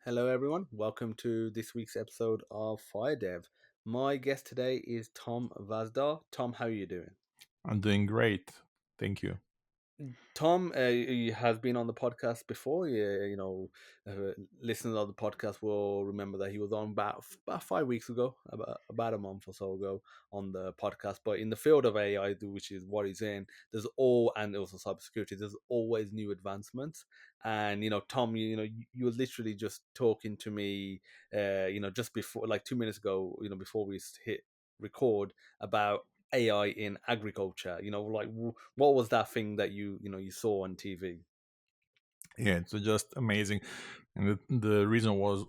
Hello, everyone. Welcome to this week's episode of FireDEV. My guest today is Tom Vazdar. Tom, how are you doing? I'm doing great. Thank you. Tom he has been on the podcast before. Listeners of the podcast will remember that he was on about 5 weeks ago, about a month or so ago on the podcast. But in the field of AI, which is what he's in, and also cybersecurity, there's always new advancements. And Tom, you were literally just talking to me, just before, like 2 minutes ago, before we hit record about AI in agriculture. Like what was that thing that you saw on TV? Yeah, it's just amazing. And the reason was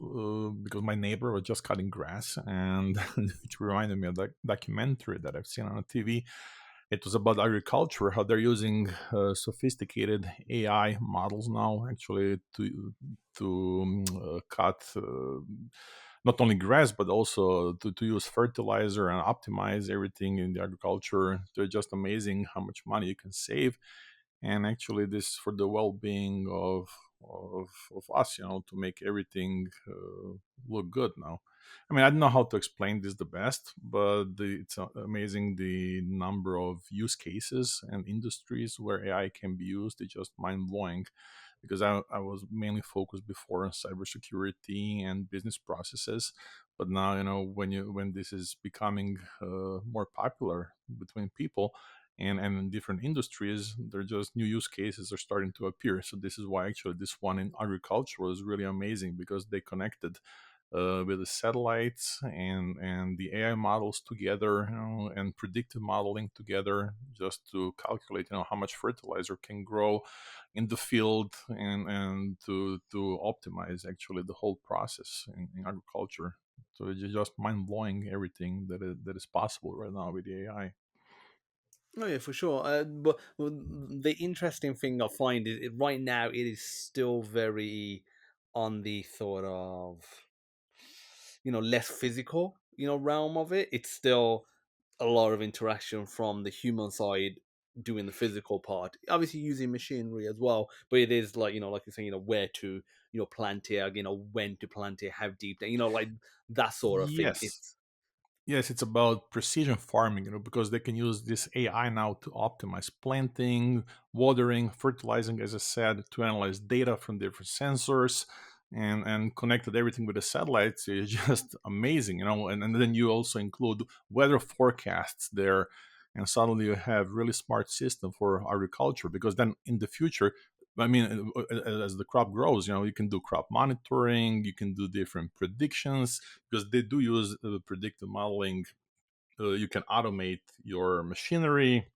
because my neighbor was just cutting grass, and it reminded me of that documentary that I've seen on TV. It was about agriculture, how they're using sophisticated AI models now, actually, to cut not only grass but also to use fertilizer and optimize everything in the agriculture. They're just amazing how much money you can save, and actually this for the well-being of us, to make everything look good now. I mean, I don't know how to explain this the best, but it's amazing the number of use cases and industries where AI can be used. It's just mind-blowing, because I was mainly focused before on cybersecurity and business processes, but now, when this is becoming more popular between people and in different industries, there are just new use cases are starting to appear. So this is why actually this one in agriculture was really amazing, because they connected with the satellites and the AI models together, and predictive modeling together, just to calculate, how much fertilizer can grow in the field, and to optimize actually the whole process in agriculture. So it's just mind blowing everything that is possible right now with the AI. Oh yeah, for sure. But the interesting thing I find is right now it is still very on the sort of less physical realm of it. It's still a lot of interaction from the human side doing the physical part, obviously using machinery as well, but it is like like you're saying, where to plant it, when to plant it, how deep, like that sort of thing. Yes. It's Yes, it's about precision farming, because they can use this AI now to optimize planting, watering, fertilizing, as I said, to analyze data from different sensors, and connected everything with the satellites is just amazing, and then you also include weather forecasts there, and suddenly you have really smart system for agriculture, because then in the future, I mean, as the crop grows, you can do crop monitoring, you can do different predictions, because they do use predictive modeling. You can automate your machinery,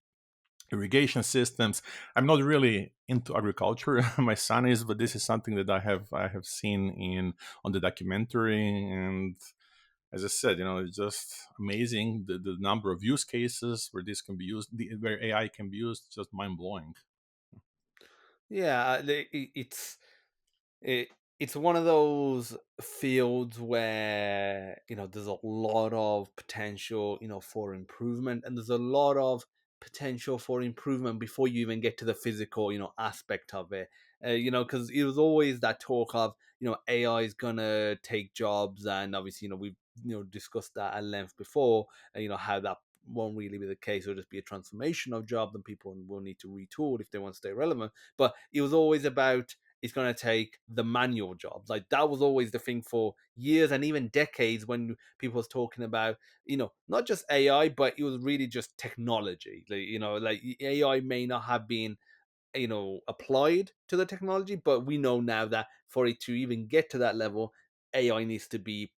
irrigation systems. I'm not really into agriculture. My son is, but this is something that I have seen in on the documentary. And as I said, it's just amazing the number of use cases where this can be used, where AI can be used. Just mind blowing. yeah, it, it's one of those fields where there's a lot of potential for improvement, and there's a lot of potential for improvement before you even get to the physical aspect of it. Because it was always that talk of AI is gonna take jobs, and obviously we've discussed that at length before, and how that won't really be the case. It'll just be a transformation of jobs, and people will need to retool if they want to stay relevant. But it was always about it's going to take the manual jobs. Like that was always the thing for years and even decades, when people was talking about not just AI, but it was really just technology. Like AI may not have been applied to the technology, but we know now that for it to even get to that level, AI needs to be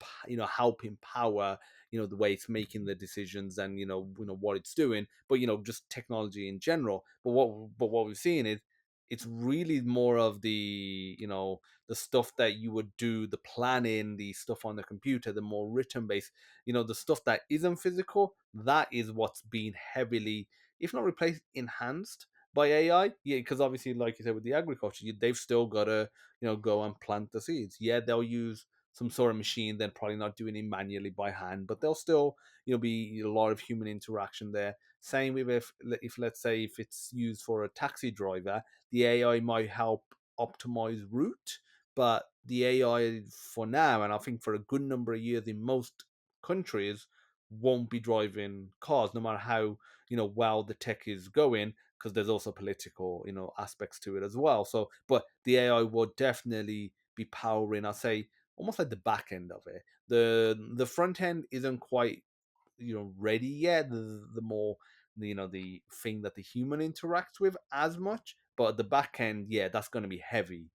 helping power the way it's making the decisions, and what it's doing, but just technology in general. But what we've seen is it's really more of the stuff that you would do, the planning, the stuff on the computer, the more written based, the stuff that isn't physical. That is what's being heavily, if not replaced, enhanced by AI. Yeah, because obviously, like you said, with the agriculture, they've still got to go and plant the seeds. Yeah, they'll use some sort of machine. They're probably not doing it manually by hand, but they'll still be a lot of human interaction there. Same with if let's say if it's used for a taxi driver, the AI might help optimize route, but the AI for now, and I think for a good number of years in most countries, won't be driving cars, no matter how well the tech is going, because there's also political aspects to it as well. So, but the AI will definitely be powering, I say, almost like the back end of it. The front end isn't quite ready yet. The more the thing that the human interacts with as much, but the back end, yeah, that's going to be heavy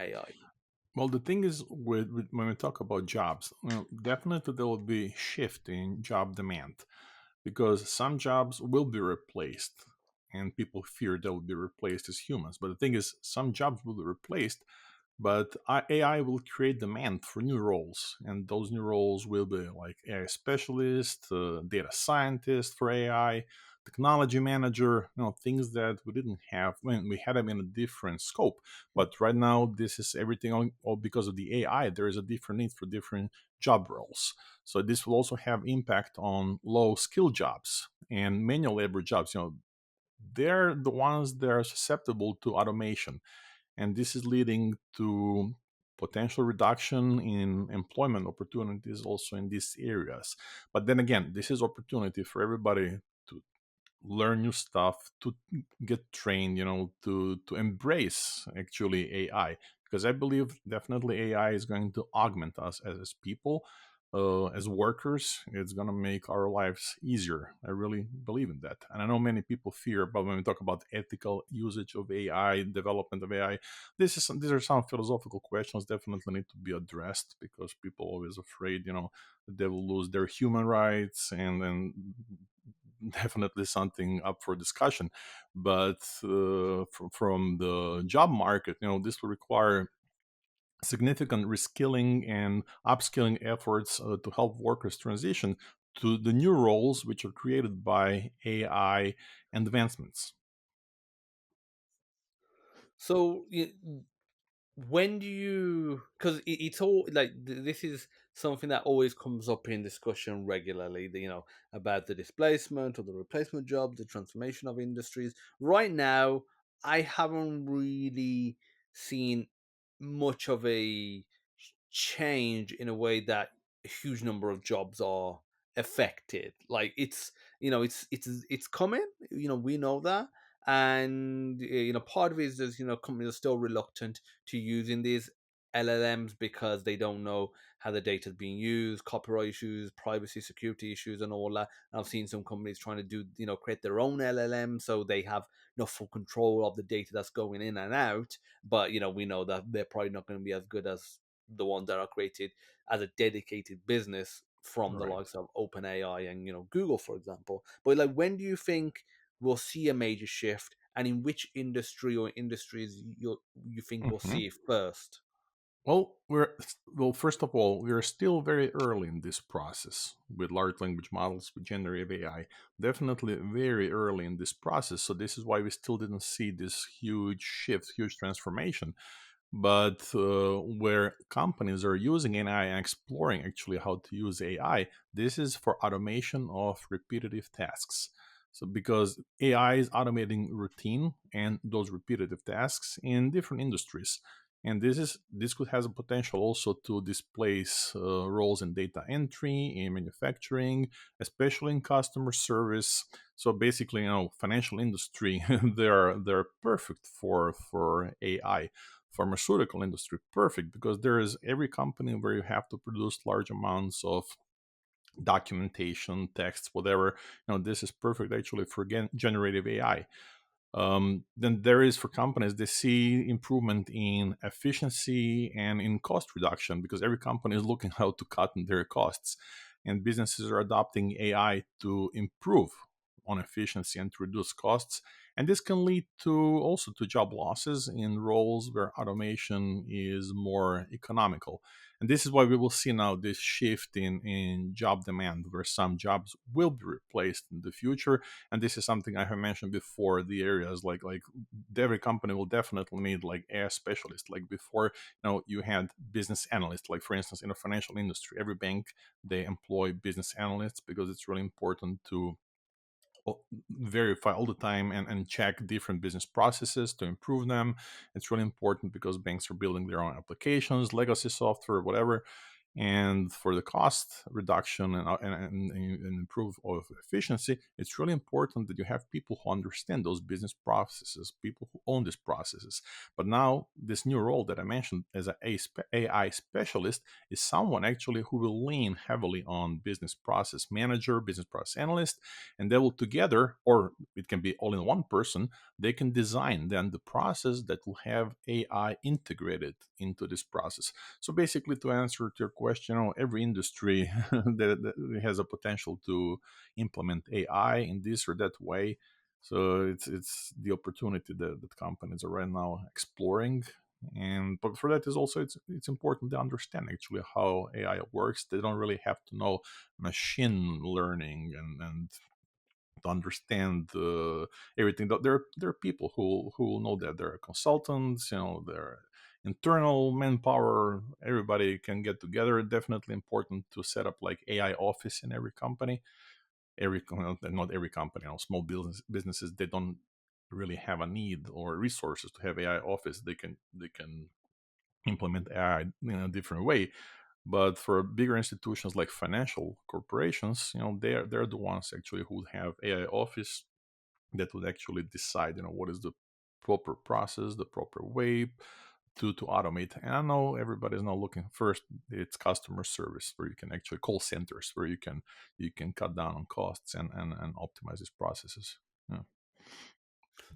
AI. Well, the thing is, with when we talk about jobs, well, definitely there will be shift in job demand because some jobs will be replaced, and people fear they will be replaced as humans. But the thing is, some jobs will be replaced, but AI will create demand for new roles, and those new roles will be like AI specialist, data scientist for AI, technology manager. Things that we didn't have when we had them in a different scope. But right now, this is everything all because of the AI. There is a different need for different job roles. So this will also have impact on low skill jobs and manual labor jobs. They're the ones that are susceptible to automation, and this is leading to potential reduction in employment opportunities also in these areas. But then again, this is opportunity for everybody to learn new stuff, to get trained, to embrace actually AI, because I believe definitely AI is going to augment us as people, as workers. It's going to make our lives easier. I really believe in that. And I know many people fear, but when we talk about ethical usage of AI, development of AI, these are some philosophical questions definitely need to be addressed, because people are always afraid, that they will lose their human rights, and then definitely something up for discussion. But from the job market, this will require significant reskilling and upskilling efforts to help workers transition to the new roles which are created by AI advancements. So when do you, because it's all like this is something that always comes up in discussion regularly, about the displacement or the replacement jobs, the transformation of industries. Right now, I haven't really seen much of a change in a way that a huge number of jobs are affected. Like it's coming, we know that. And part of it is just companies are still reluctant to using these LLMs because they don't know how the data is being used, copyright issues, privacy, security issues, and all that. And I've seen some companies trying to do create their own LLM so they have no full control of the data that's going in and out. But we know that they're probably not going to be as good as the ones that are created as a dedicated business from the Right. likes of OpenAI and Google, for example. But like, when do you think we'll see a major shift, and in which industry or industries you think we'll Mhm. see it first? Well, first of all, we are still very early in this process with large language models, with generative AI. Definitely very early in this process. So this is why we still didn't see this huge shift, huge transformation. But where companies are using AI and exploring actually how to use AI, this is for automation of repetitive tasks. So because AI is automating routine and those repetitive tasks in different industries, and this could has a potential also to displace roles in data entry, in manufacturing, especially in customer service. So basically, financial industry, they're perfect for AI. Pharmaceutical industry, perfect, because there is every company where you have to produce large amounts of documentation, text, whatever. This is perfect actually for generative AI. Then there is for companies, they see improvement in efficiency and in cost reduction, because every company is looking how to cut their costs, and businesses are adopting AI to improve on efficiency and to reduce costs. And this can lead to also to job losses in roles where automation is more economical. And this is why we will see now this shift in job demand, where some jobs will be replaced in the future. And this is something I have mentioned before, the areas like every company will definitely need like AI specialists. Like before, you had business analysts. Like for instance, in the financial industry, every bank, they employ business analysts because it's really important to verify all the time and check different business processes to improve them. It's really important because banks are building their own applications, legacy software, whatever. And for the cost reduction and improve of efficiency, it's really important that you have people who understand those business processes, people who own these processes. But now, this new role that I mentioned as an AI specialist is someone actually who will lean heavily on business process manager, business process analyst, and they will together, or it can be all in one person, they can design then the process that will have AI integrated into this process. So basically, to answer to your question, every industry that has a potential to implement AI in this or that way. So it's the opportunity that companies are right now exploring. And but for that is also it's important to understand actually how AI works. They don't really have to know machine learning and to understand everything. There are people who know that. There are consultants, there are internal manpower. Everybody can get together. Definitely important to set up like AI office in every company. Not every company. Small businesses, they don't really have a need or resources to have AI office. They can implement AI in a different way. But for bigger institutions like financial corporations, they're the ones actually who would have AI office that would actually decide, what is the proper process, the proper way to automate. And I know everybody's now looking first. It's customer service where you can actually call centers where you can cut down on costs and optimize these processes. Yeah.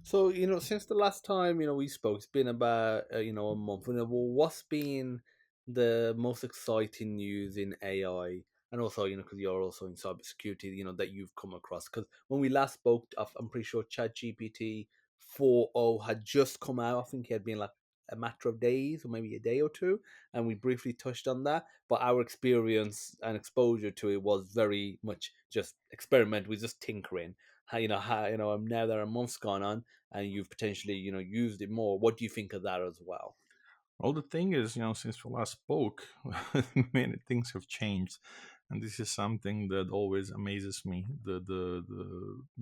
So, since the last time, we spoke, it's been about, a month. Well, what's been the most exciting news in AI? And also, because you're also in cybersecurity, that you've come across. Because when we last spoke, I'm pretty sure ChatGPT 4.0 had just come out. I think it had been like a matter of days or maybe a day or two. And we briefly touched on that. But our experience and exposure to it was very much just experiment. We're just tinkering. Now that a month's gone on, and you've potentially used it more. What do you think of that as well? Well, the thing is, since we last spoke, many things have changed, and this is something that always amazes me: the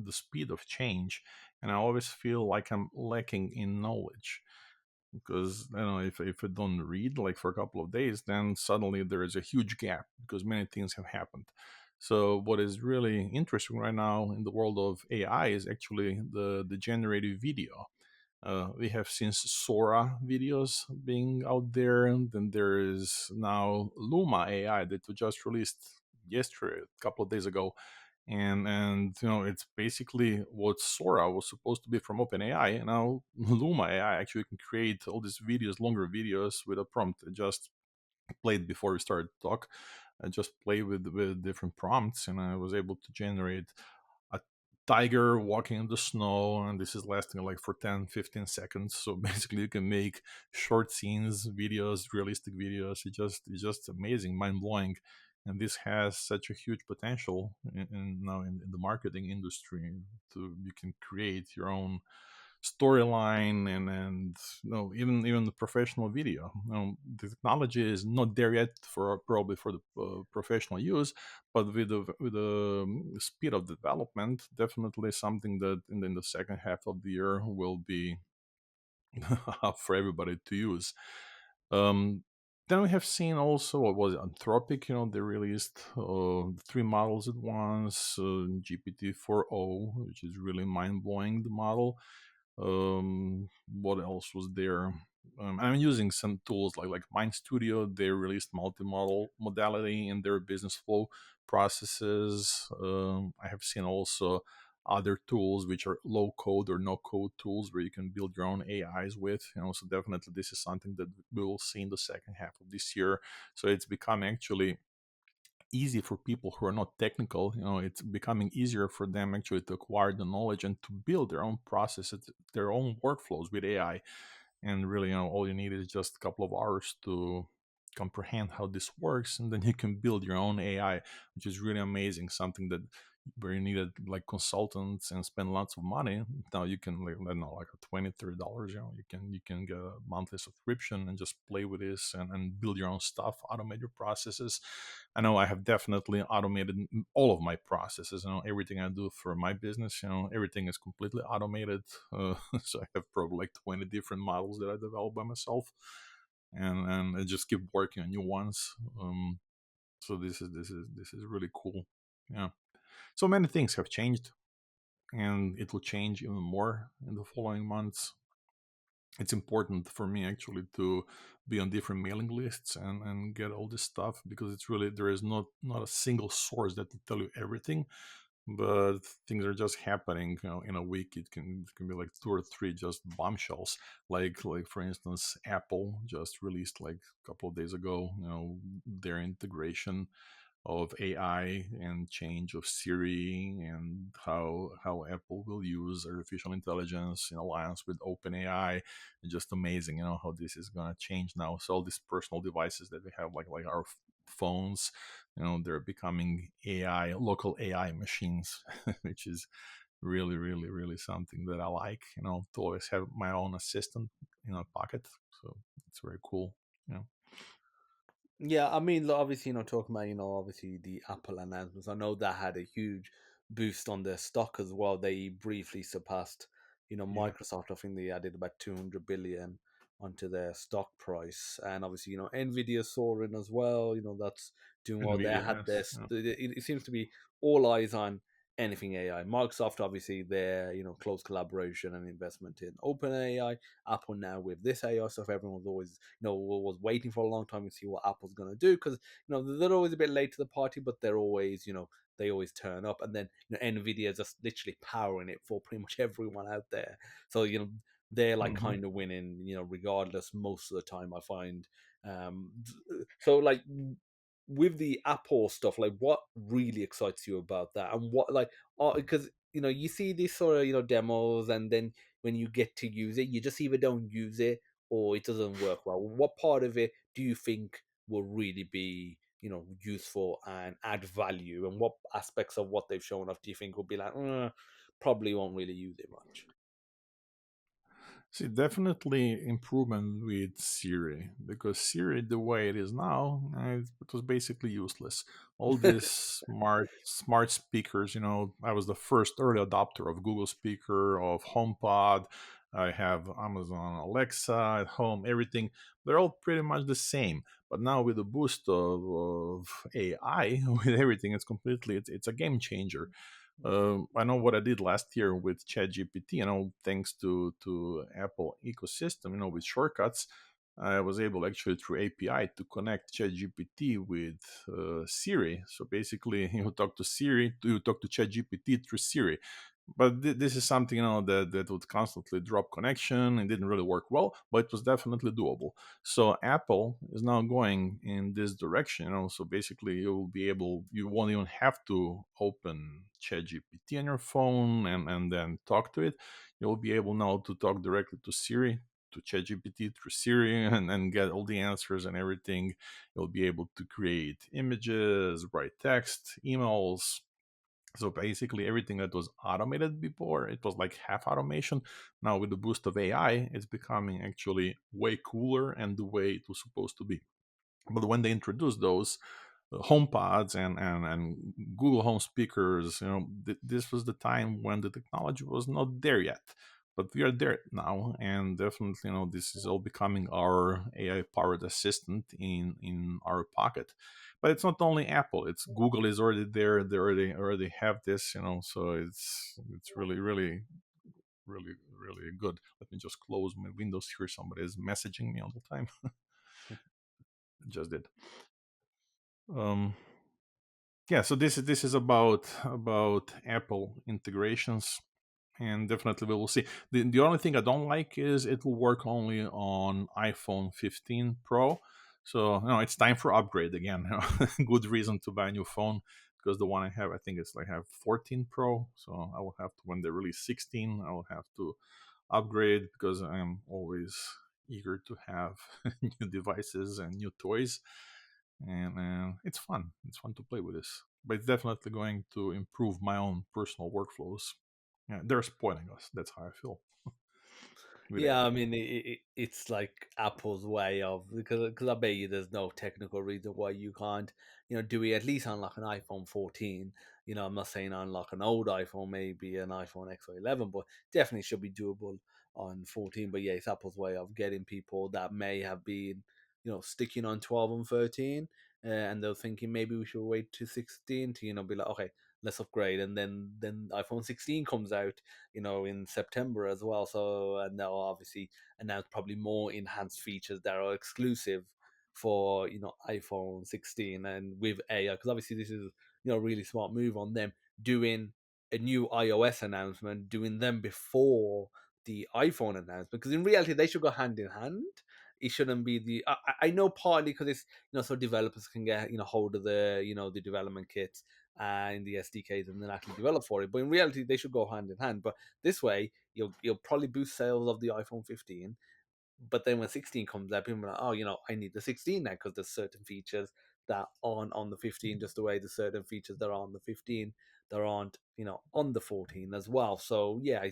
speed of change. And I always feel like I'm lacking in knowledge because if I don't read like for a couple of days, then suddenly there is a huge gap because many things have happened. So what is really interesting right now in the world of AI is actually the generative video. We have seen Sora videos being out there, and then there is now Luma AI that was just released yesterday, a couple of days ago, and it's basically what Sora was supposed to be from OpenAI. And now Luma AI actually can create all these videos, longer videos with a prompt. I just played before we started to talk. I just played with different prompts, and I was able to generate a tiger walking in the snow, and this is lasting like for 10-15 seconds. So basically you can make short scenes, videos, realistic videos. It's just amazing, mind-blowing. And this has such a huge potential now in the marketing industry. To You can create your own storyline and even the professional video. The technology is not there yet for probably for the professional use, but with the speed of development, definitely something that in the second half of the year will be for everybody to use. Um, then we have seen also what was it, Anthropic. They released three models at once. GPT 4.0, which is really mind blowing. The model. What else was there? I'm using some tools like Mind Studio. They released multi-modal modality in their business flow processes. I have seen also other tools which are low code or no code tools where you can build your own AIs with. So definitely this is something that we will see in the second half of this year. So it's becoming actually easy for people who are not technical. It's becoming easier for them actually to acquire the knowledge and to build their own processes, their own workflows with AI. And really, all you need is just a couple of hours to comprehend how this works, and then you can build your own AI, which is really amazing. Something that where you needed like consultants and spend lots of money. Now you can, like, I don't know, like a $20-$30, you can get a monthly subscription and just play with this, and build your own stuff, automate your processes. I know I have definitely automated all of my processes. Everything I do for my business, everything is completely automated. So I have probably like 20 different models that I develop by myself, and I just keep working on new ones. So this is really cool. Yeah. So many things have changed, and it will change even more in the following months. It's important for me actually to be on different mailing lists, and get all this stuff, because it's really, there is not a single source that will tell you everything, but things are just happening. In a week it can be like two or three just bombshells, like for instance, Apple just released like a couple of days ago, their integration of AI and change of Siri, and how Apple will use artificial intelligence in alliance with OpenAI. Just amazing, how this is gonna change now. So all these personal devices that we have, like our phones, they're becoming AI, local AI machines, which is really, really, really something that I like. To always have my own assistant in my pocket. So it's very cool. You know. Yeah, I mean, look, obviously, talking about, obviously the Apple announcements, I know that had a huge boost on their stock as well. They briefly surpassed, Yeah, Microsoft. I think they added about 200 billion onto their stock price. And obviously, Nvidia soaring as well. That's doing well. They Nvidia, had yes. this, it seems to be all eyes on anything AI. Microsoft, obviously, their, close collaboration and investment in OpenAI. Apple now with this AI stuff, everyone's always was waiting for a long time to see what Apple's going to do, because they're always a bit late to the party, but they're always they always turn up. And then Nvidia is just literally powering it for pretty much everyone out there. So they're like Hmm. kind of winning, regardless most of the time, I find. Um, so like with the Apple stuff, like what really excites you about that, and what like because you see these sort of demos, and then when you get to use it, you just either don't use it or it doesn't work well. What part of it do you think will really be useful and add value, and what aspects of what they've shown off do you think will be like probably won't really use it much? See, definitely improvement with Siri, because Siri, the way it is now, it was basically useless. All these smart speakers, I was the first early adopter of Google Speaker, of HomePod. I have Amazon Alexa at home, everything. They're all pretty much the same. But now with the boost of AI, with everything, it's a game changer. I know what I did last year with ChatGPT. Thanks to Apple ecosystem. With shortcuts, I was able actually through API to connect ChatGPT with Siri. So basically, you talk to Siri, you talk to ChatGPT through Siri. But this is something that would constantly drop connection. It didn't really work well, but it was definitely doable. So Apple is now going in this direction. So basically, you won't even have to open ChatGPT on your phone and then talk to it. You'll be able now to talk directly to Siri, to ChatGPT through Siri, and get all the answers and everything. You'll be able to create images, write text, emails. So basically, everything that was automated before, it was like half automation. Now, with the boost of AI, it's becoming actually way cooler and the way it was supposed to be. But when they introduced those HomePods and Google Home speakers, this was the time when the technology was not there yet. But we are there now, and definitely, this is all becoming our AI-powered assistant in our pocket. But it's not only Apple; it's Google is already there. They already have this, so it's really, really, really, really good. Let me just close my windows here. Somebody is messaging me all the time. Just did. Um, yeah, so this is about Apple integrations, and definitely we will see. The only thing I don't like is it will work only on iPhone 15 Pro. So it's time for upgrade again. Good reason to buy a new phone, because the one I have, I think it's like I have 14 Pro. So I will have to, when they release 16, I will have to upgrade, because I am always eager to have new devices and new toys, and it's fun. It's fun to play with this. but it's definitely going to improve my own personal workflows. Yeah, they're spoiling us. That's how I feel with Yeah, I AI. mean, it's like Apple's way of, because I bet you there's no technical reason why you can't, do it at least on like an iPhone 14. I'm not saying on like an old iPhone, maybe an iPhone X or 11, but definitely should be doable on 14. But yeah, it's Apple's way of getting people that may have been, sticking on 12 and 13, and they're thinking maybe we should wait to 16 to, be like, okay, let's upgrade, and then iPhone 16 comes out, in September as well. So, and they'll obviously announce probably more enhanced features that are exclusive for iPhone 16 and with AI, because obviously this is a really smart move on them doing a new iOS announcement, doing them before the iPhone announcement, because in reality they should go hand in hand. It shouldn't be the. I know partly because it's so developers can get hold of the development kits and the SDKs and then actually develop for it. But in reality, they should go hand in hand. But this way, you'll probably boost sales of the iPhone 15. But then when 16 comes out, people are like, oh, I need the 16 now because there's certain features that aren't on the 15, just the way the certain features that are on the 15 that aren't, on the 14 as well. So yeah,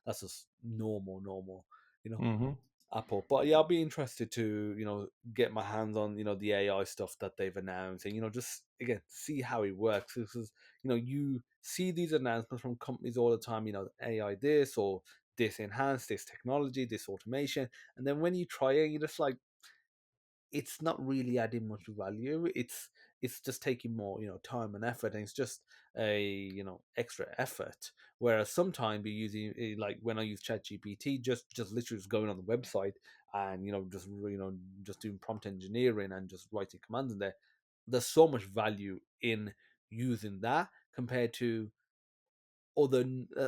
that's just normal, you know, Hmm. Apple. But yeah, I'll be interested to, get my hands on, the AI stuff that they've announced and, just again, see how it works. Because, you see these announcements from companies all the time, AI this or this enhanced, this technology, this automation. And then when you try it, you're just like, it's not really adding much value. It's just taking more, time and effort, and it's just a extra effort. Whereas sometimes you're using like when I use ChatGPT, just literally just going on the website and just doing prompt engineering and just writing commands in there. There's so much value in using that compared to other,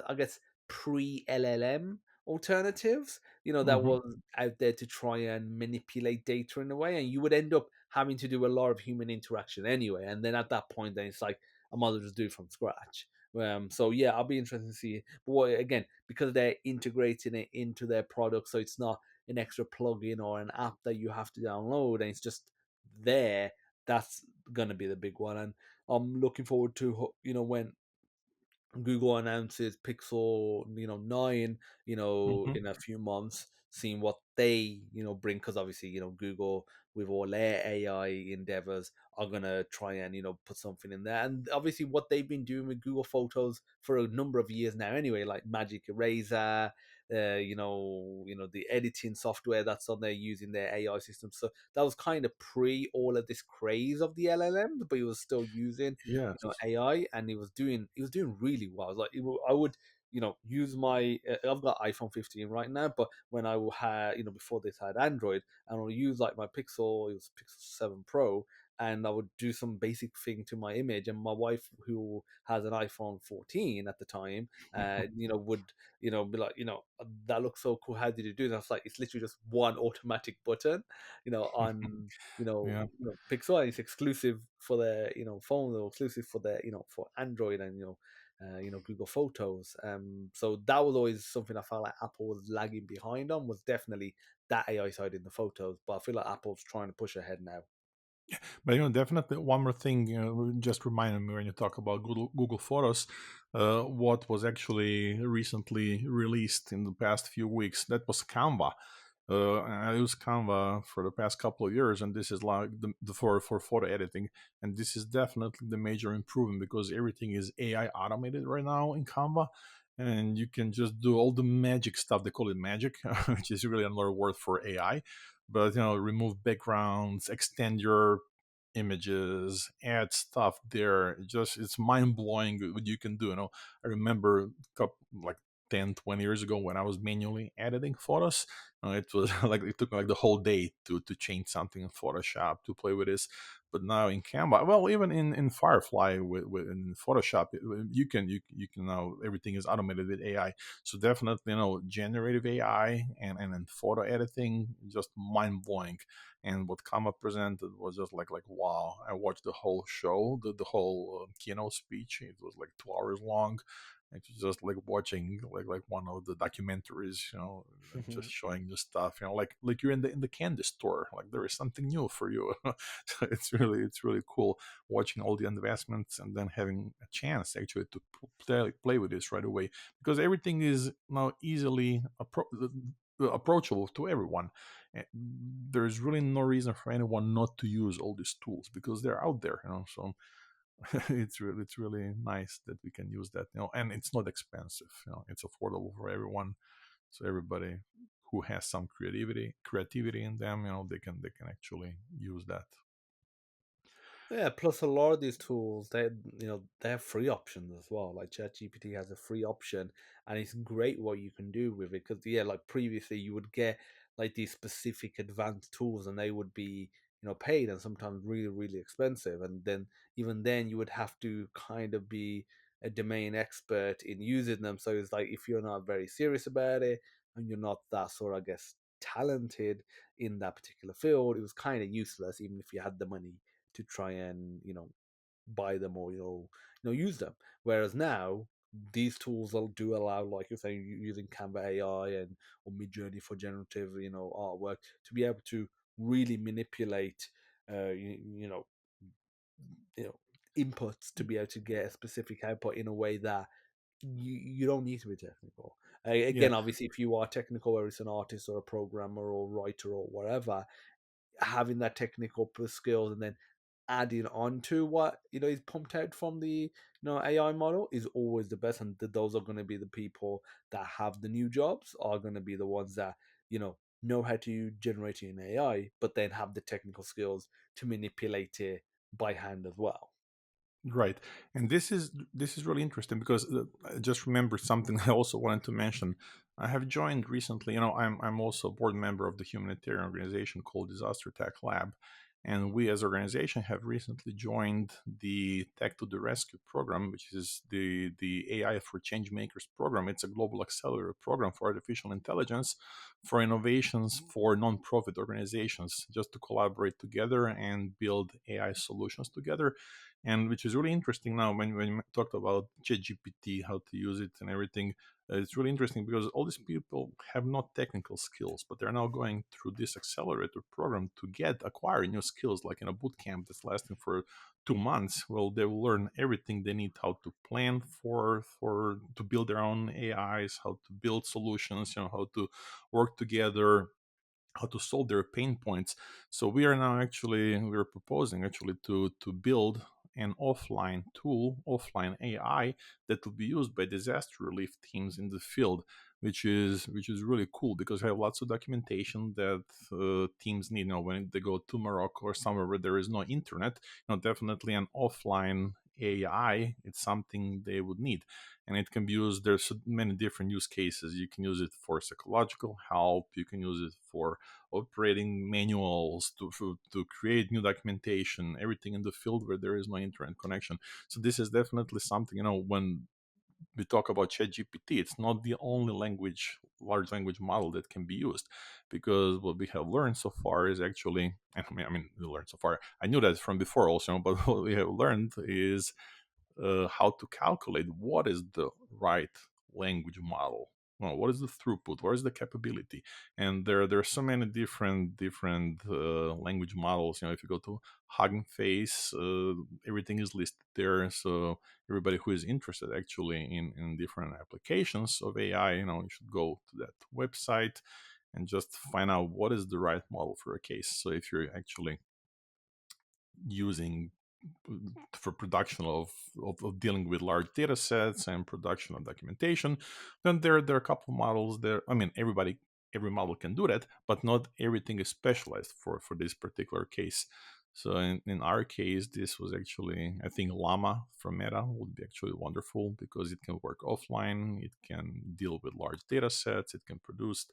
I guess, pre LLM alternatives, that Hmm. was out there to try and manipulate data in a way, and you would end up having to do a lot of human interaction anyway. And then at that point, then it's like I might as well just do it from scratch. So yeah, I'll be interested to see. But again, because they're integrating it into their product, so it's not an extra plugin or an app that you have to download, and it's just there. That's gonna be the big one, and I'm looking forward to when Google announces Pixel, 9, Hmm. in a few months, seeing what they, bring, because obviously, Google with all their AI endeavors are gonna try and put something in there, and obviously what they've been doing with Google Photos for a number of years now, anyway, like Magic Eraser, the editing software that's on there using their AI system. So that was kind of pre all of this craze of the LLMs, but he was still using Yes. AI, and he was doing really well. Like I would use my I've got iPhone 15 right now, but when I had before this I had Android, and I would use like my Pixel, it was Pixel 7 Pro, and I would do some basic thing to my image, and my wife, who has an iPhone 14 at the time, would be like, that looks so cool. How did you do that? It's like it's literally just one automatic button, on Yeah. Pixel, and it's exclusive for their phone, or exclusive for their for Android and Google Photos. So that was always something I felt like Apple was lagging behind on, was definitely that AI side in the photos. But I feel like Apple's trying to push ahead now. But definitely one more thing. Just reminded me when you talk about Google Photos, what was actually recently released in the past few weeks. That was Canva. I use Canva for the past couple of years, and this is like the for photo editing, and this is definitely the major improvement because everything is AI automated right now in Canva, and you can just do all the magic stuff. They call it magic, which is really another word for AI. But remove backgrounds, extend your images, add stuff there. It's mind blowing what you can do. I remember like 10, 20 years ago when I was manually editing photos. It was like it took like the whole day to change something in Photoshop to play with this. But now in Canva, well, even in Firefly with in Photoshop, you can now everything is automated with AI. So definitely, generative AI and then photo editing, just mind blowing. And what Kama presented was just like wow. I watched the whole show, the whole keynote speech. It was like 2 hours long, It's just like watching like one of the documentaries, just showing you stuff, like you're in the candy store, like there is something new for you. So it's really cool watching all the investments and then having a chance actually to play with this right away, because everything is now easily approachable to everyone. There's really no reason for anyone not to use all these tools because they're out there, so it's really nice that we can use that, and it's not expensive, it's affordable for everyone. So everybody who has some creativity in them, they can actually use that. Yeah, plus a lot of these tools, they have free options as well. Like ChatGPT has a free option, and it's great what you can do with it. Because yeah, like previously you would get like these specific advanced tools, and they would be paid and sometimes really really expensive. And then even then you would have to kind of be a domain expert in using them. So it's like if you're not very serious about it and you're not that sort of, I guess, talented in that particular field, it was kind of useless, even if you had the money to try and buy them or use them. Whereas now these tools do allow, like you're saying, using Canva AI and or Midjourney for generative artwork, to be able to really manipulate you know inputs to be able to get a specific output in a way that you don't need to be technical. Yeah, Again, obviously, if you are technical, whether it's an artist or a programmer or writer or whatever, having that technical skills and then adding on to what is pumped out from the AI model is always the best, and those are going to be the people that have the new jobs, are going to be the ones that know how to generate an AI, but then have the technical skills to manipulate it by hand as well. right. And this is really interesting because I just remembered something I also wanted to mention. I have joined recently. I'm also a board member of the humanitarian organization called Disaster Tech Lab, and we as an organization have recently joined the Tech to the Rescue program, which is the AI for Change Makers program. It's a global accelerator program for artificial intelligence for innovations for nonprofit organizations, just to collaborate together and build AI solutions together. And which is really interesting now when you talked about ChatGPT, how to use it and everything. It's really interesting because all these people have not technical skills, but they're now going through this accelerator program to acquire new skills, like in a boot camp that's lasting for 2 months. Well, they will learn everything they need, how to plan for to build their own AIs, how to build solutions, how to work together, how to solve their pain points. So we're proposing actually to build an offline tool, offline AI, that will be used by disaster relief teams in the field, which is really cool because we have lots of documentation that teams need. When they go to Morocco or somewhere where there is no internet, definitely an offline AI, it's something they would need. And it can be used, there's so many different use cases. You can use it for psychological help, you can use it for operating manuals, to create new documentation, everything in the field where there is no internet connection. So this is definitely something, when we talk about ChatGPT, it's not the only large language model that can be used, because what we have learned so far is actually, I mean, we learned so far. I knew that from before also, but what we have learned is how to calculate what is the right language model. Well, what is the throughput? What is the capability? And there are so many different language models. If you go to Hugging Face, everything is listed there. So everybody who is interested actually in different applications of AI, you should go to that website and just find out what is the right model for a case. So if you're actually using for production of dealing with large data sets and production of documentation, then there are a couple of models there. I mean, every model can do that, but not everything is specialized for this particular case. So in our case, this was actually, I think, Llama from Meta would be actually wonderful because it can work offline, it can deal with large data sets, it can produce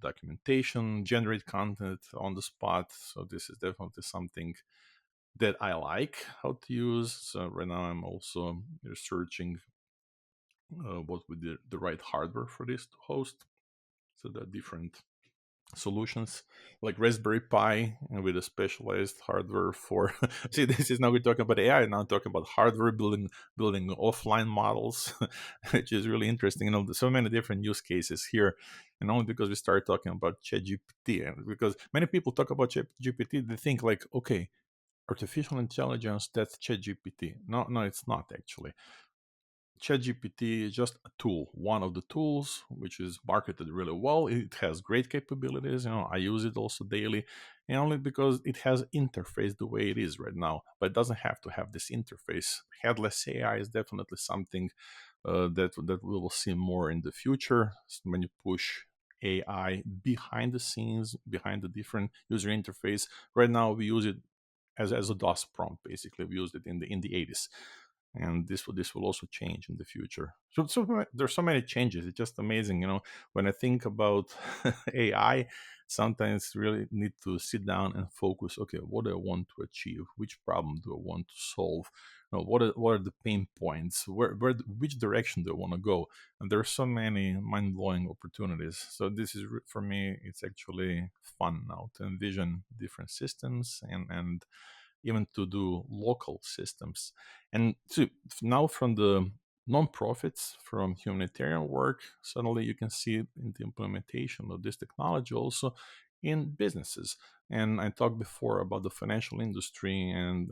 documentation, generate content on the spot. So this is definitely something that I like how to use. So right now I'm also researching what would be the right hardware for this to host. So there are different solutions like Raspberry Pi and with a specialized hardware for see, this is now we're talking about AI, now I'm talking about hardware building offline models, which is really interesting. There's so many different use cases here, and only because we started talking about ChatGPT, and because many people talk about ChatGPT, they think like, okay, artificial intelligence, that's ChatGPT. No, no, it's not actually. ChatGPT is just a tool, one of the tools which is marketed really well. It has great capabilities. I use it also daily, and only because it has interface the way it is right now. But it doesn't have to have this interface. Headless AI is definitely something that we will see more in the future when you push AI behind the scenes, behind the different user interface. Right now, we use it as a DOS prompt. Basically, we used it in the 80s, and this will also change in the future. So there's so many changes. It's just amazing. When I think about AI, sometimes really need to sit down and focus. Okay, what do I want to achieve? Which problem do I want to solve? What are the pain points? Which direction do I want to go? And there are so many mind-blowing opportunities. So this is for me, it's actually fun now to envision different systems and even to do local systems. And so now from the non-profits, from humanitarian work, suddenly you can see in the implementation of this technology also in businesses. And I talked before about the financial industry, and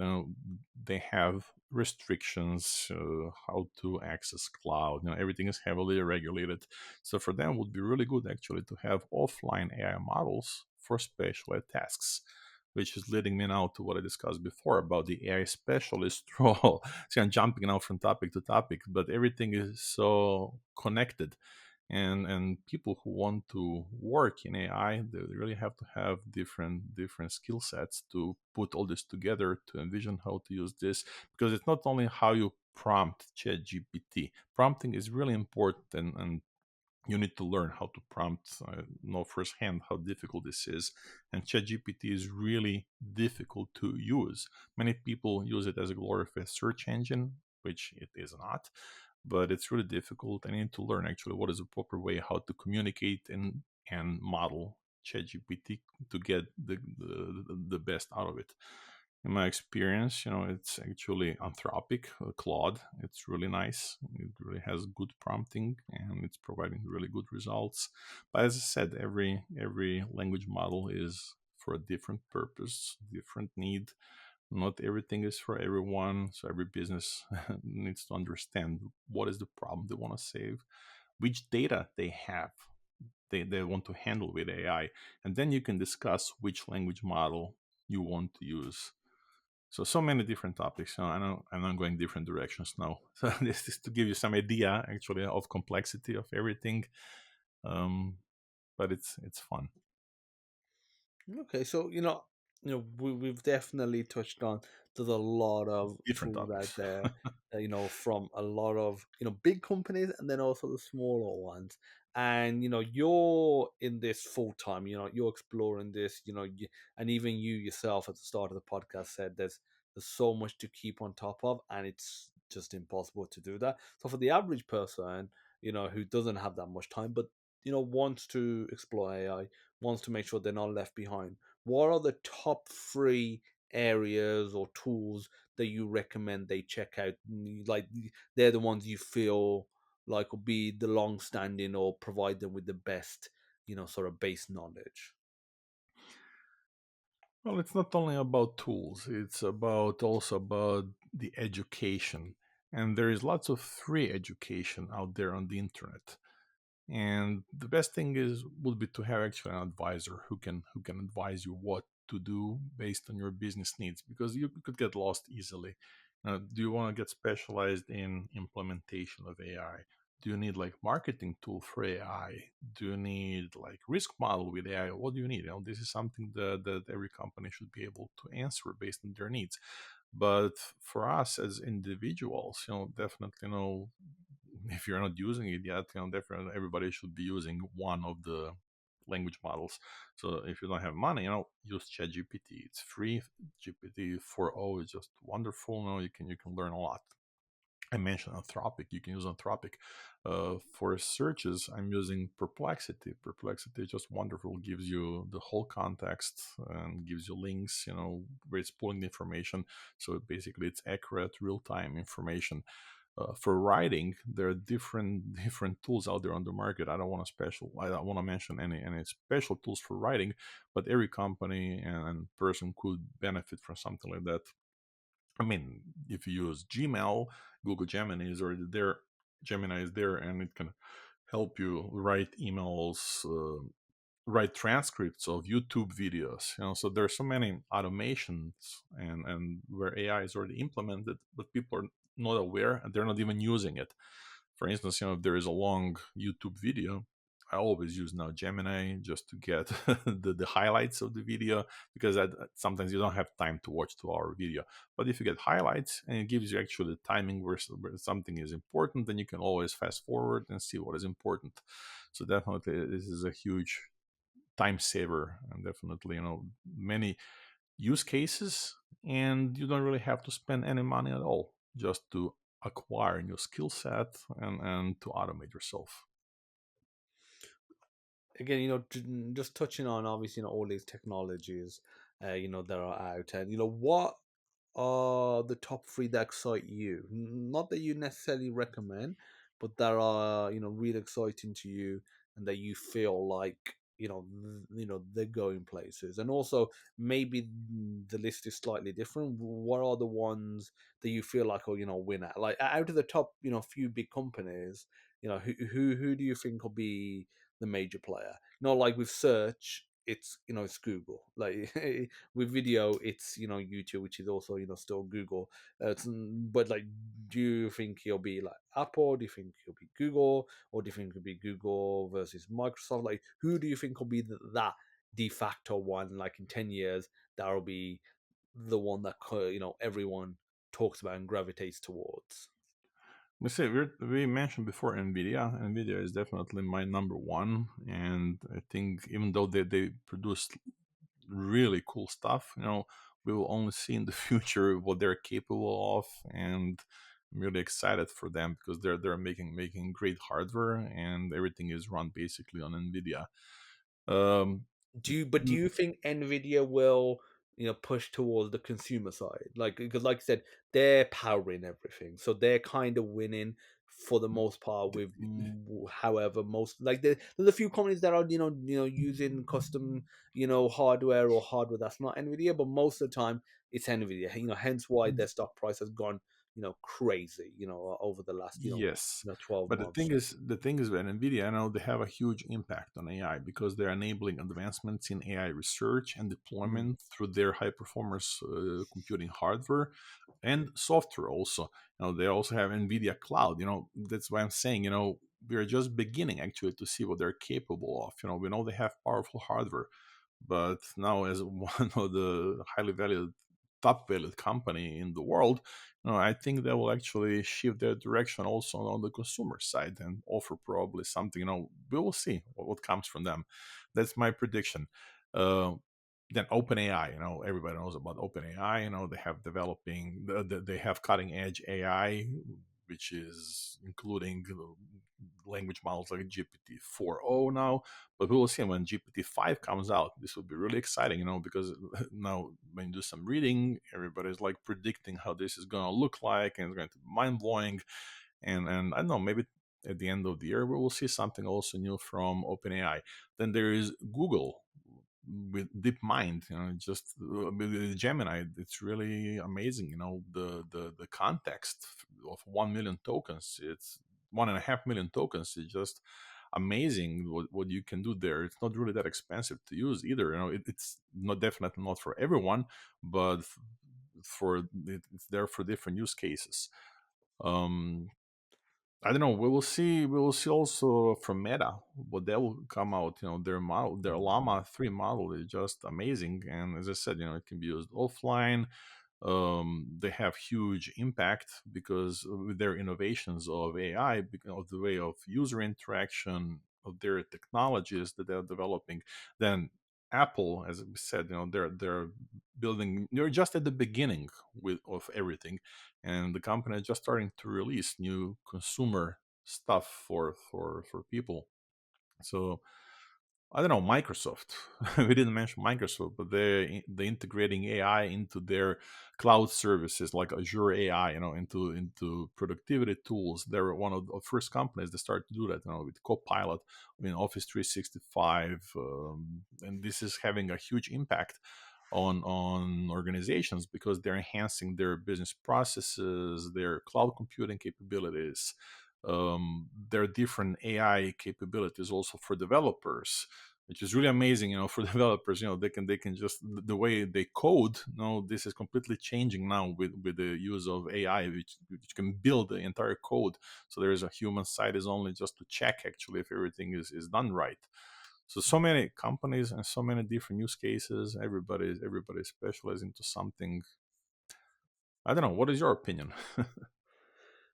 they have restrictions, how to access cloud. Everything is heavily regulated. So for them, it would be really good actually to have offline AI models for specialized tasks, which is leading me now to what I discussed before about the AI specialist role. See, I'm jumping now from topic to topic, but everything is so connected. And people who want to work in AI, they really have to have different skill sets to put all this together, to envision how to use this, because it's not only how you prompt ChatGPT. Prompting is really important, and you need to learn how to prompt, know firsthand how difficult this is. And ChatGPT is really difficult to use. Many people use it as a glorified search engine, which it is not, but it's really difficult. I need to learn actually what is the proper way how to communicate and model ChatGPT to get the best out of it. In my experience, it's actually Anthropic, Claude. It's really nice. It really has good prompting, and it's providing really good results. But as I said, every language model is for a different purpose, different need. Not everything is for everyone. So every business needs to understand what is the problem they want to save, which data they have, they want to handle with AI, and then you can discuss which language model you want to use. So many different topics. I know I'm going different directions now. So this is to give you some idea, actually, of complexity of everything. Um, but it's fun. Okay, so we've definitely touched on. There's a lot of Different tools out topics. there, from a lot of big companies and then also the smaller ones. And you're in this full time. You're exploring this. And even you yourself at the start of the podcast said there's so much to keep on top of, and it's just impossible to do that. So for the average person, who doesn't have that much time, but wants to explore AI, wants to make sure they're not left behind. What are the top three areas or tools that you recommend they check out? Like they're the ones you feel like will be the long standing or provide them with the best, sort of base knowledge. Well, it's not only about tools, it's about also about the education. And there is lots of free education out there on the internet. And the best thing is would be to have actually an advisor who can advise you what to do based on your business needs, because you could get lost easily. Do you want to get specialized in implementation of AI? Do you need like marketing tool for AI? Do you need like risk model with AI? What do you need? This is something that every company should be able to answer based on their needs. But for us as individuals, definitely, if you're not using it yet, definitely everybody should be using one of the language models. So if you don't have money, use ChatGPT. It's free. GPT 4.0 is just wonderful. You can learn a lot. I mentioned Anthropic. You can use Anthropic. For searches, I'm using Perplexity. Perplexity is just wonderful. Gives you the whole context and gives you links, where it's pulling the information. So basically, it's accurate, real-time information. For writing, there are different tools out there on the market. I don't want to mention any special tools for writing, but every company and person could benefit from something like that. I mean, if you use Gmail, Google Gemini is already there. Gemini is there, and it can help you write emails, write transcripts of YouTube videos. So there's so many automations and where AI is already implemented, but people are not aware and they're not even using it. For instance, if there is a long YouTube video, I always use now Gemini just to get the highlights of the video, because sometimes you don't have time to watch 2 hour video. But if you get highlights and it gives you actually the timing where something is important, then you can always fast forward and see what is important. So definitely this is a huge time saver, and definitely many use cases, and you don't really have to spend any money at all just to acquire a new skill set and to automate yourself. Again, just touching on, obviously, all these technologies, that are out, and what are the top three that excite you? Not that you necessarily recommend, but that are really exciting to you, and that you feel like they're going places. And also, maybe the list is slightly different. What are the ones that you feel like are win at? Like, out of the top few big companies, who do you think will be the major player? Not like with search, it's Google. Like with video, it's YouTube, which is also still Google. But like, do you think he'll be like Apple? Do you think he'll be Google, or do you think it'll be Google versus Microsoft? Like, who do you think will be that de facto one? Like in 10 years, that'll be the one that everyone talks about and gravitates towards. We say we mentioned before Nvidia. Nvidia is definitely my number one, and I think even though they produce really cool stuff, we will only see in the future what they're capable of, and I'm really excited for them because they're making great hardware, and everything is run basically on Nvidia. Um, Do you think Nvidia will push towards the consumer side? Like, because like I said, they're powering everything, so they're kind of winning for the most part with however most like there's a few companies that are using custom hardware or hardware that's not Nvidia, but most of the time it's Nvidia. Hence why their stock price has gone crazy over the last Yes, 12 but months. the thing is with Nvidia, they have a huge impact on AI because they're enabling advancements in AI research and Mm. deployment through their high performance computing hardware and software. Also, they also have Nvidia Cloud. That's why I'm saying, we are just beginning actually to see what they're capable of. We know they have powerful hardware, but now as one of the highly valued, top valued company in the world, I think they will actually shift their direction also on the consumer side and offer probably something. We will see what comes from them. That's my prediction. Uh, then OpenAI, everybody knows about OpenAI. They have they have cutting edge AI, which is including language models like GPT 4.0 now. But we will see when GPT 5 comes out. This will be really exciting, because now when you do some reading, everybody's like predicting how this is going to look like, and it's going to be mind blowing. And I don't know, maybe at the end of the year we will see something also new from OpenAI. Then there is Google with DeepMind, just with Gemini. It's really amazing, the context of 1 million tokens. It's 1.5 million tokens. It's just amazing what you can do there. It's not really that expensive to use either. It's not definitely not for everyone, but it's there for different use cases. Um, I don't know. We will see. We will see also from Meta what they will come out. Their model, their Llama 3 model is just amazing. And as I said, it can be used offline. They have huge impact because with their innovations of AI, because of the way of user interaction, of their technologies that they're developing. Then Apple, as we said, they're building. They're just at the beginning of everything, and the company is just starting to release new consumer stuff for people. So I don't know, Microsoft. We didn't mention Microsoft, but they integrating AI into their cloud services like Azure AI, into productivity tools. They're one of the first companies that start to do that, with Copilot, Office 365, and this is having a huge impact on organizations because they're enhancing their business processes, their cloud computing capabilities, there are different AI capabilities also for developers, which is really amazing. For developers, they can just the way they code. This is completely changing now with the use of AI, which can build the entire code. So there is a human side is only just to check actually if everything is done right. So many companies and so many different use cases. Everybody's specialized into something. I don't know. What is your opinion?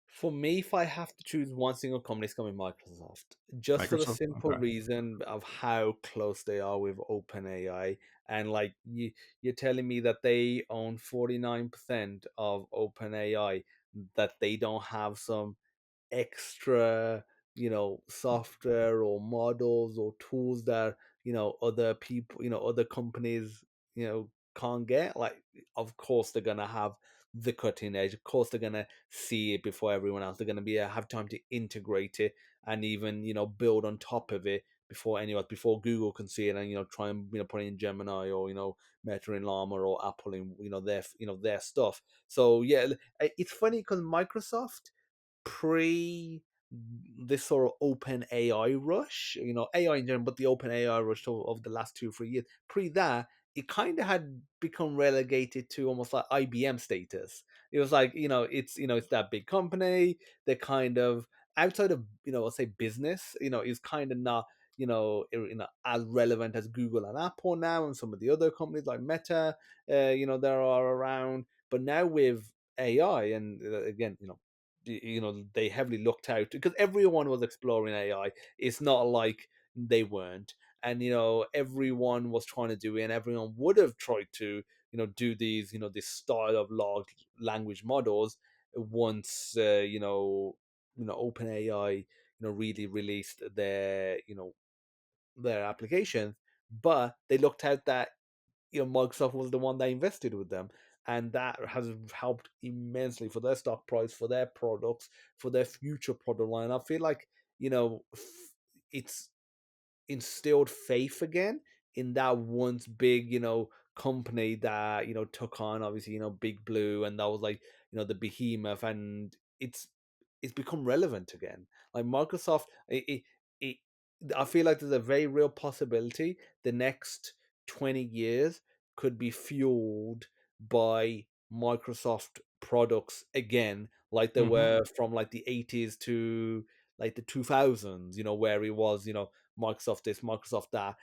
For me, if I have to choose one single company, it's going to be Microsoft. Just for the Microsoft. simple Okay. reason of how close they are with OpenAI. And like you're telling me that they own 49% of OpenAI, that they don't have some extra, software or models or tools that, other people, other companies, can't get. Like, of course they're gonna have the cutting edge. Of course they're gonna see it before everyone else. They're gonna be have time to integrate it and even, build on top of it before anyone, before Google can see it and, try and, put it in Gemini or, Meta in Llama or Apple in, their stuff. So yeah, it's funny because Microsoft, pre this sort of open AI rush, AI in general, but the open AI rush of the last 2 or 3 years, pre that, it kind of had become relegated to almost like IBM status. It was like, it's that big company. They're kind of outside of, let's say business, is kind of not, as relevant as Google and Apple now, and some of the other companies like Meta, there are around. But now with AI, and again, they heavily looked out because everyone was exploring AI. It's not like they weren't, and everyone was trying to do it, and everyone would have tried to do these this style of large language models once OpenAI really released their applications, but they looked out that Microsoft was the one that invested with them, and that has helped immensely for their stock price, for their products, for their future product line. I feel like it's instilled faith again in that once big, company that took on obviously Big Blue, and that was like the behemoth, and it's become relevant again. Like Microsoft, it I feel like there's a very real possibility the next 20 years could be fueled by Microsoft products again, like they Hmm. were from like the 80s to like the 2000s, where it was, Microsoft this, Microsoft that.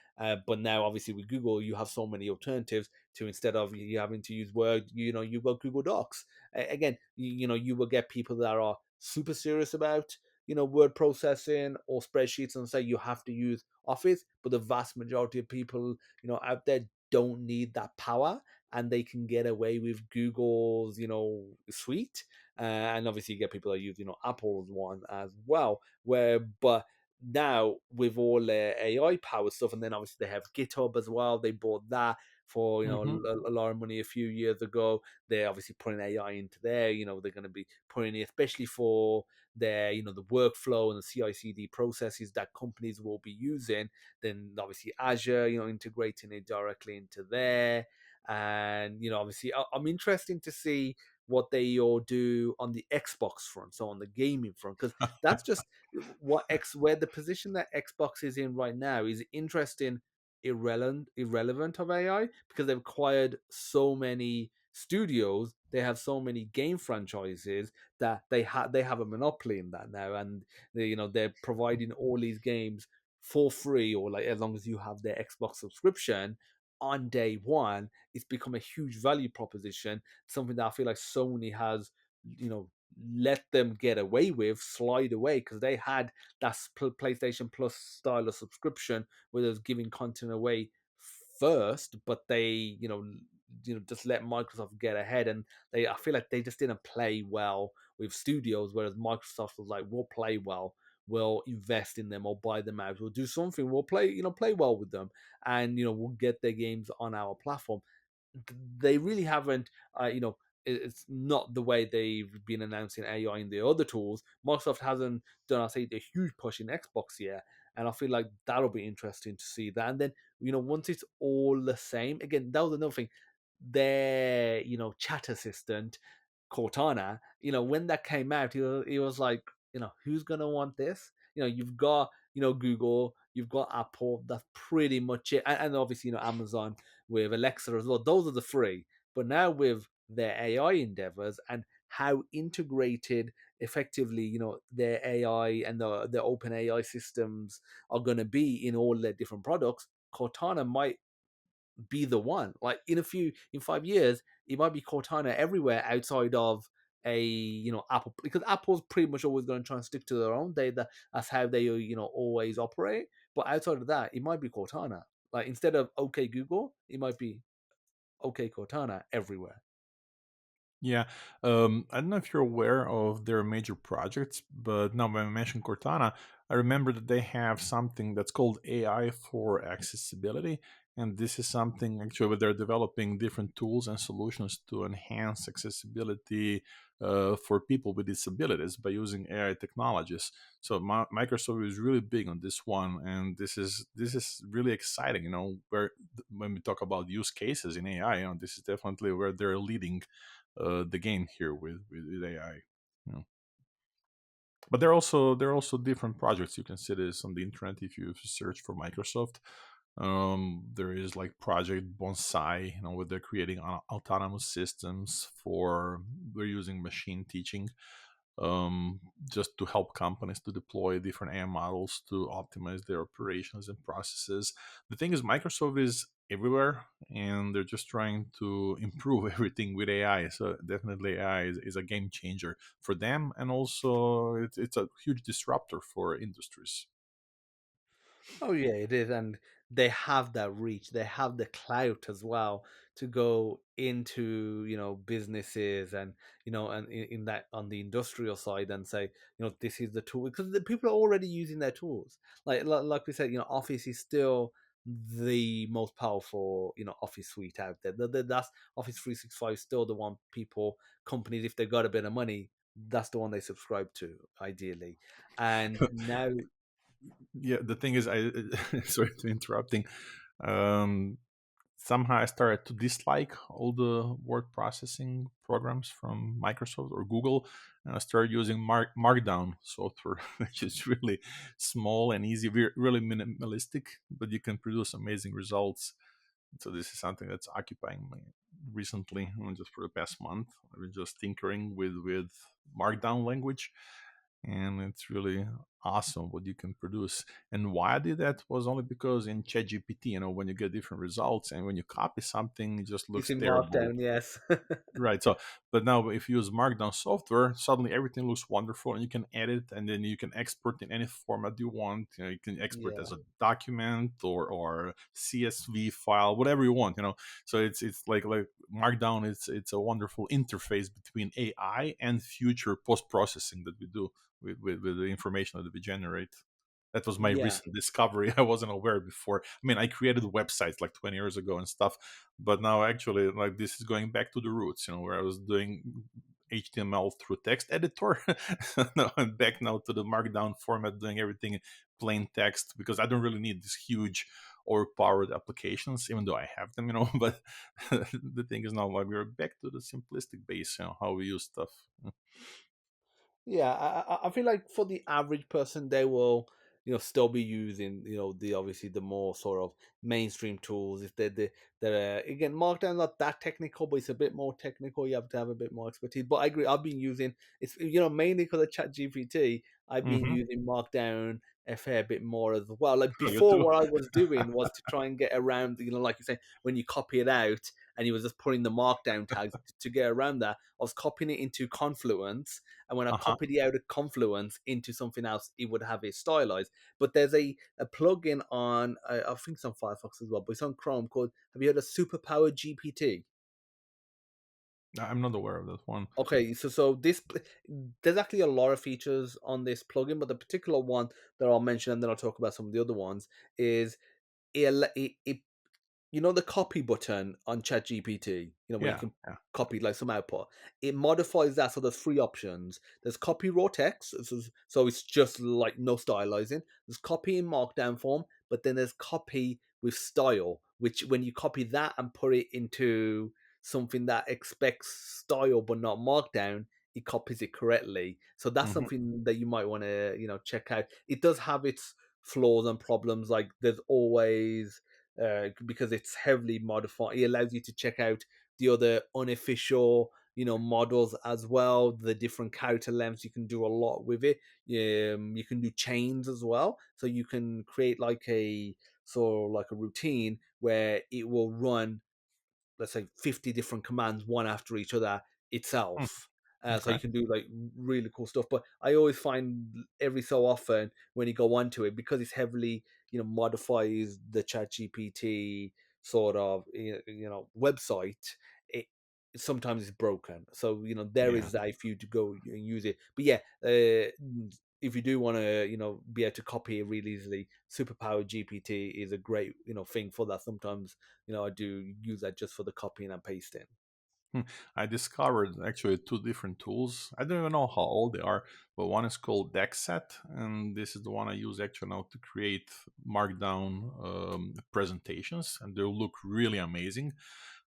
But now, obviously, with Google, you have so many alternatives to, instead of you having to use Word, you've got Google Docs. Again, you will get people that are super serious about, word processing or spreadsheets and say you have to use Office, but the vast majority of people, out there don't need that power and they can get away with Google's, suite. And obviously you get people that use, Apple's one as well. But now with all their AI powered stuff, and then obviously they have GitHub as well. They bought that for Hmm. a lot of money a few years ago. They're obviously putting AI into there. They're going to be putting it, especially for their the workflow and the CI/CD processes that companies will be using. Then obviously Azure, integrating it directly into there. And obviously I'm interested to see what they all do on the Xbox front, so on the gaming front, because that's just where the position that Xbox is in right now is interesting, irrelevant of AI, because they've acquired so many studios, they have so many game franchises that they have a monopoly in that now, and they're providing all these games for free, or like as long as you have their Xbox subscription on day one. It's become a huge value proposition, something that I feel like Sony has, let them get away with, slide away, because they had that PlayStation Plus style of subscription where they was giving content away first, but they, just let Microsoft get ahead, and I feel like they just didn't play well with studios, whereas Microsoft was like, we'll play well, we'll invest in them or buy them out, we'll do something, we'll play, play well with them, and we'll get their games on our platform. They really haven't, it's not the way they've been announcing AI in the other tools. Microsoft hasn't done, I say, a huge push in Xbox yet, and I feel like that'll be interesting to see that. And then, once it's all the same, again, that was another thing. Their, chat assistant, Cortana, when that came out, he was like, who's gonna want this? You've got, Google, you've got Apple, that's pretty much it. And obviously, Amazon with Alexa as well. Those are the three. But now with their AI endeavors and how integrated effectively, their AI and the open AI systems are going to be in all their different products, Cortana might be the one. Like in 5 years, it might be Cortana everywhere outside of a, Apple, because Apple's pretty much always going to try and stick to their own data. That's how they, always operate. But outside of that, it might be Cortana. Like instead of OK Google, it might be OK Cortana everywhere. Yeah, I don't know if you're aware of their major projects, but now when I mentioned Cortana, I remember that they have something that's called AI for accessibility, and this is something actually where they're developing different tools and solutions to enhance accessibility for people with disabilities by using AI technologies. So Microsoft is really big on this one, and this is really exciting. Where when we talk about use cases in AI, this is definitely where they're leading the game here with AI. You know. But there are also different projects. You can see this on the internet if you search for Microsoft. There is like Project Bonsai, where they're creating autonomous systems for they're using machine teaching just to help companies to deploy different AI models to optimize their operations and processes. The thing is, Microsoft is everywhere, and they're just trying to improve everything with AI. So definitely, AI is a game changer for them, and also it's a huge disruptor for industries. Oh yeah, it is, and they have that reach. They have the clout as well to go into, businesses, and and in that, on the industrial side, and say, this is the tool, because the people are already using their tools. Like we said, Office is still the most powerful, Office suite out there. That's Office 365, still the one people, companies, if they've got a bit of money, that's the one they subscribe to ideally. And now, Yeah, the thing is, I sorry to interrupting. Um, Somehow I started to dislike all the word processing programs from Microsoft or Google, and I started using Markdown software, which is really small and easy, really minimalistic, but you can produce amazing results. So this is something that's occupying me recently, just for the past month. I've been just tinkering with Markdown language, and it's really awesome what you can produce. And why I did that was only because in ChatGPT, when you get different results and when you copy something, it just it's looks in terrible. Markdown, yes. Right. So, but now if you use Markdown software, suddenly everything looks wonderful, and you can edit, and then you can export in any format you want. You can export as Yeah. a document or CSV file, whatever you want. So it's like Markdown. It's a wonderful interface between AI and future post processing that we do with the information that we generate. That was my Yeah. recent discovery. I wasn't aware before. I mean, I created websites like 20 years ago and stuff, but now actually, like, this is going back to the roots, where I was doing HTML through text editor. Now I'm back now to the Markdown format, doing everything in plain text because I don't really need these huge overpowered applications, even though I have them. But the thing is now, like, we're back to the simplistic base, how we use stuff. Yeah, I feel like for the average person, they will, still be using, the obviously the more sort of mainstream tools. If they're again, Markdown not that technical, but it's a bit more technical. You have to have a bit more expertise. But I agree. I've been using it's, mainly because of Chat GPT. I've been Hmm. using Markdown a fair bit more as well. Like You before, too. what I was doing was to try and get around, like you say, when you copy it out, and he was just putting the markdown tags to get around that. I was copying it into Confluence, and when I Uh huh. copied it out of Confluence into something else, it would have it stylized. But there's a plugin on, I think it's on Firefox as well, but it's on Chrome called, have you heard of Superpower GPT? I'm not aware of that one. Okay, so this, there's actually a lot of features on this plugin, but the particular one that I'll mention, and then I'll talk about some of the other ones, is it you know the copy button on ChatGPT, where you Yeah. can Yeah. copy like some output. It modifies that, so there's three options. There's copy raw text, so it's just like no stylizing. There's copy in markdown form, but then there's copy with style, which when you copy that and put it into something that expects style but not markdown, it copies it correctly. So that's Hmm. something that you might want to check out. It does have its flaws and problems. Like there's always because it's heavily modified. It allows you to check out the other unofficial, models as well. The different character lengths, you can do a lot with it. You can do chains as well, so you can create like a sort of like a routine where it will run, let's say, 50 different commands one after each other Hmm. itself. So Okay. you can do like really cool stuff. But I always find every so often when you go onto it, because it's heavily, modifies the Chat GPT sort of, website, it sometimes it's broken. So, there Yeah. is that if you to go and use it. But yeah, if you do want to, be able to copy it really easily, Superpower GPT is a great, thing for that. Sometimes I do use that just for the copying and pasting. Hmm. I discovered actually two different tools. I don't even know how old they are, but one is called DexSet, and this is the one I use actually now to create Markdown presentations, and they look really amazing.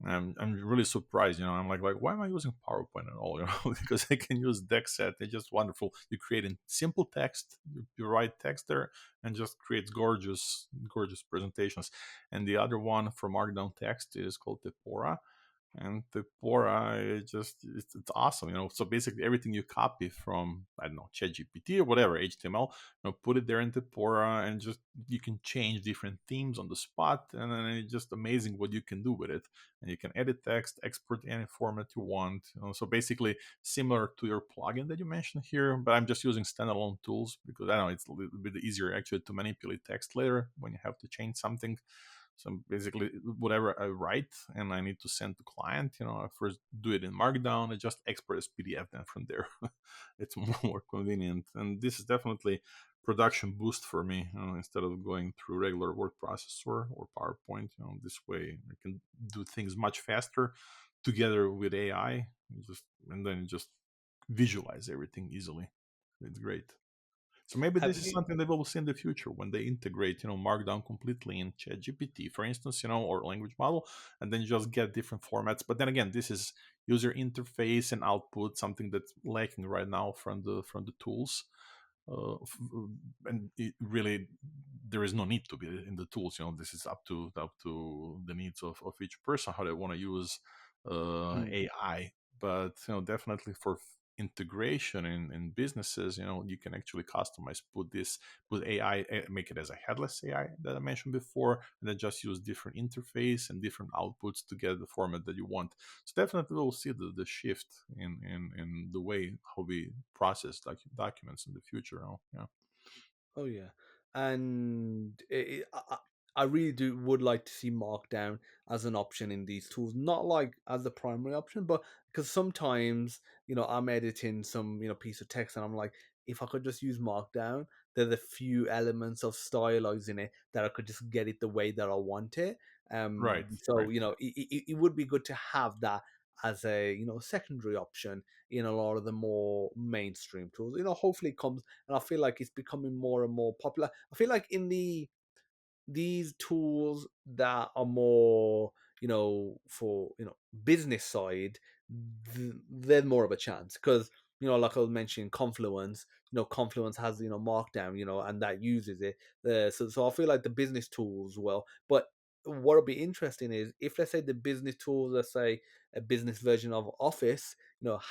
I'm really surprised, I'm like, why am I using PowerPoint at all? Because I can use DexSet. It's just wonderful. You create in simple text, you write text there, and just creates gorgeous, gorgeous presentations. And the other one for Markdown text is called Tempora, and the Bora is just it's awesome. So basically everything you copy from, I don't know, ChatGPT or whatever HTML, put it there in the Bora, and just you can change different themes on the spot, and then it's just amazing what you can do with it. And you can edit text, export any format you want. So basically similar to your plugin that you mentioned here, but I'm just using standalone tools because I know it's a little bit easier actually to manipulate text later when you have to change something. So basically, whatever I write and I need to send to client, I first do it in Markdown. I just export as PDF. Then from there, it's more convenient. And this is definitely production boost for me. Instead of going through regular word processor or PowerPoint, this way I can do things much faster together with AI. And then just visualize everything easily. It's great. So maybe Have this is you? something that we'll see in the future when they integrate, Markdown completely in ChatGPT, for instance, or language model, and then you just get different formats. But then again, this is user interface and output, something that's lacking right now from the tools. And it really, there is no need to be in the tools. This is up to the needs of each person how they want to use Hmm. AI. But definitely for integration in businesses, you can actually customize, put AI, make it as a headless AI that I mentioned before, and then just use different interface and different outputs to get the format that you want. So definitely we'll see the shift in the way how we process documents in the future. Yeah. Oh yeah, and I really do would like to see Markdown as an option in these tools, not like as the primary option, but because sometimes I'm editing some piece of text and I'm like, if I could just use Markdown, there's a few elements of stylizing it that I could just get it the way that I want it. Right, So right. it would be good to have that as a secondary option in a lot of the more mainstream tools. Hopefully it comes, and I feel like it's becoming more and more popular. I feel like in these tools that are more, for business side, they're more of a chance because like I was mentioning, Confluence. Confluence has Markdown, and that uses it. So I feel like the business tools will, but what'll be interesting is if, let's say, the business tools, let's say a business version of Office,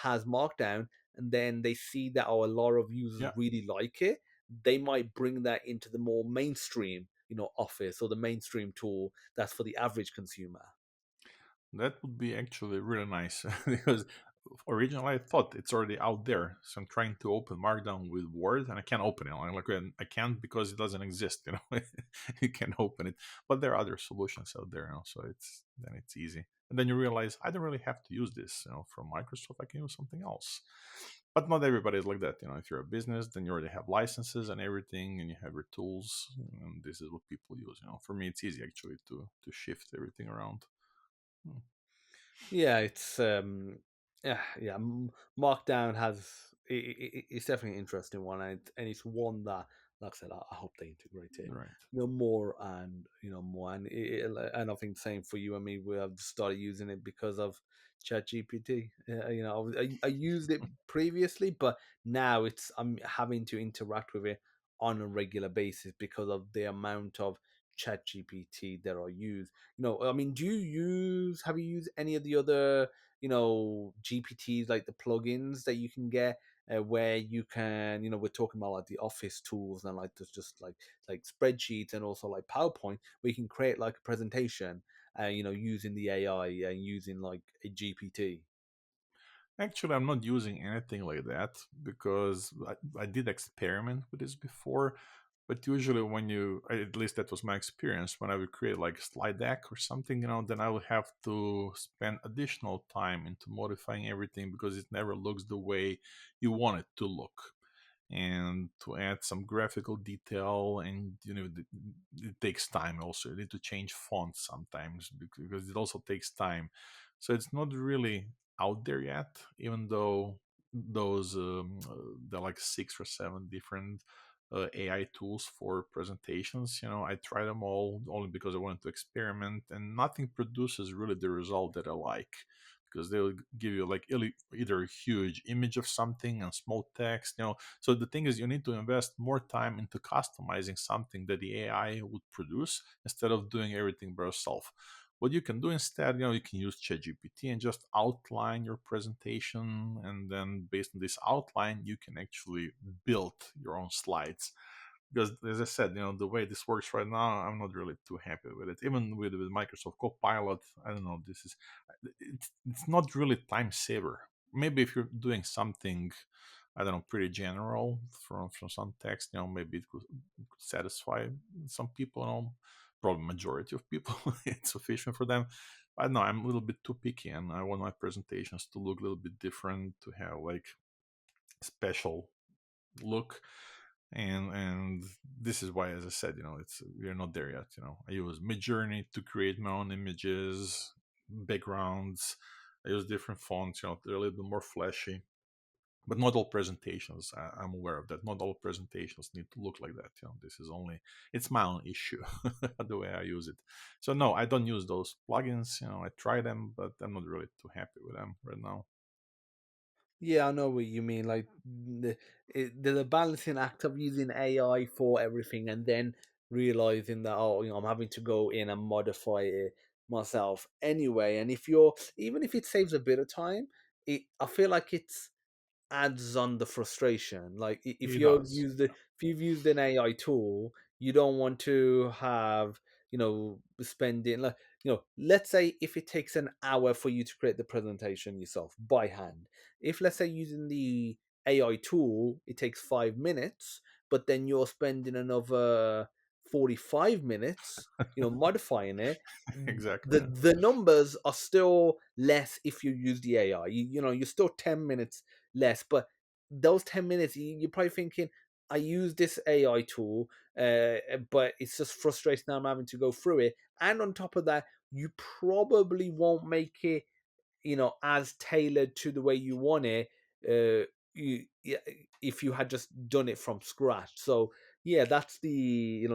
has Markdown, and then they see that, oh, a lot of users Yeah. really like it, they might bring that into the more mainstream, Office, or the mainstream tool that's for the average consumer. That would be actually really nice because originally I thought it's already out there. So I'm trying to open Markdown with Word and I can't open it. I'm like, I can't because it doesn't exist. You can open it, but there are other solutions out there. So it's easy. And then you realize I don't really have to use this. From Microsoft, I can use something else. But not everybody is like that. If you're a business, then you already have licenses and everything, and you have your tools, and this is what people use. For me, it's easy actually to shift everything around. Hmm. Yeah, Markdown it's definitely an interesting one, and it's one that, like I said, I hope they integrate it, Right. more and more, and I think same for you and me. We have started using it because of ChatGPT. I used it previously, but now I'm having to interact with it on a regular basis because of the amount of ChatGPT that I use. I mean, have you used any of the other, GPTs, like the plugins that you can get, where you can, we're talking about like the office tools and like there's just like spreadsheets and also like PowerPoint, where you can create like a presentation, using the AI and using like a GPT. Actually, I'm not using anything like that because I did experiment with this before. But usually, at least that was my experience, when I would create like a slide deck or something, then I would have to spend additional time into modifying everything because it never looks the way you want it to look. And to add some graphical detail, and it takes time also. You need to change fonts sometimes because it also takes time. So it's not really out there yet, even though those there are like 6 or 7 different AI tools for presentations. I try them all only because I wanted to experiment, and nothing produces really the result that I like, because they'll give you like either a huge image of something and small text. So the thing is, you need to invest more time into customizing something that the AI would produce instead of doing everything by yourself. What you can do instead, you can use ChatGPT and just outline your presentation, and then based on this outline, you can actually build your own slides. Because as I said, the way this works right now, I'm not really too happy with it. Even with Microsoft Copilot, I don't know. It's not really time saver. Maybe if you're doing something, I don't know, pretty general from some text, maybe it could satisfy some people. Probably majority of people, it's sufficient for them. I don't know. I'm a little bit too picky, and I want my presentations to look a little bit different, to have like special look. And this is why, as I said, it's we're not there yet. I use Midjourney to create my own images, backgrounds. I use different fonts. They're a little bit more flashy, but not all presentations, I'm aware of that, not all presentations need to look like that. This is only, it's my own issue, the way I use it. So no, I don't use those plugins. I try them, but I'm not really too happy with them right now. Yeah, I know what you mean. Like there's a balancing act of using AI for everything, and then realizing that, I'm having to go in and modify it myself anyway. And even if it saves a bit of time, I feel like it's adds on the frustration. Like It does. if you've used an AI tool, you don't want to have, spending, like, let's say if it takes an hour for you to create the presentation yourself by hand. If, let's say, using the AI tool, it takes 5 minutes, but then you're spending another 45 minutes, modifying it. Exactly. The numbers are still less if you use the AI. You're still 10 minutes less, but those 10 minutes, you're probably thinking, I use this AI tool, but it's just frustrating now. I'm having to go through it, and on top of that, you probably won't make it, as tailored to the way you want it, yeah, if you had just done it from scratch. So yeah, that's the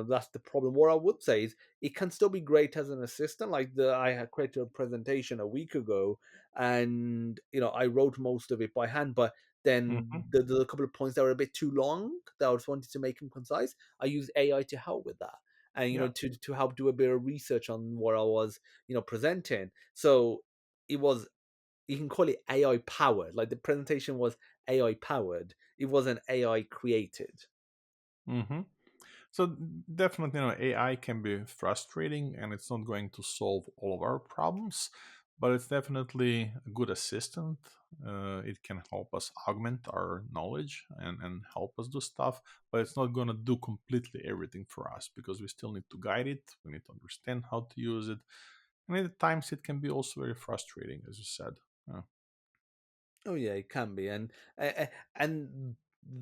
problem. What I would say is it can still be great as an assistant. Like, I had created a presentation a week ago, and I wrote most of it by hand, but then Hmm. there's a couple of points that were a bit too long that I was wanting to make them concise. I used AI to help with that, and Yeah. to help do a bit of research on what I was presenting. So it was, you can call it AI powered. Like, the presentation was AI powered. It wasn't AI created. Hmm. So definitely, AI can be frustrating, and it's not going to solve all of our problems. but it's definitely a good assistant. It can help us augment our knowledge and help us do stuff, but it's not going to do completely everything for us because we still need to guide it. We need to understand how to use it. And at times it can be also very frustrating, as you said. Oh yeah, it can be, and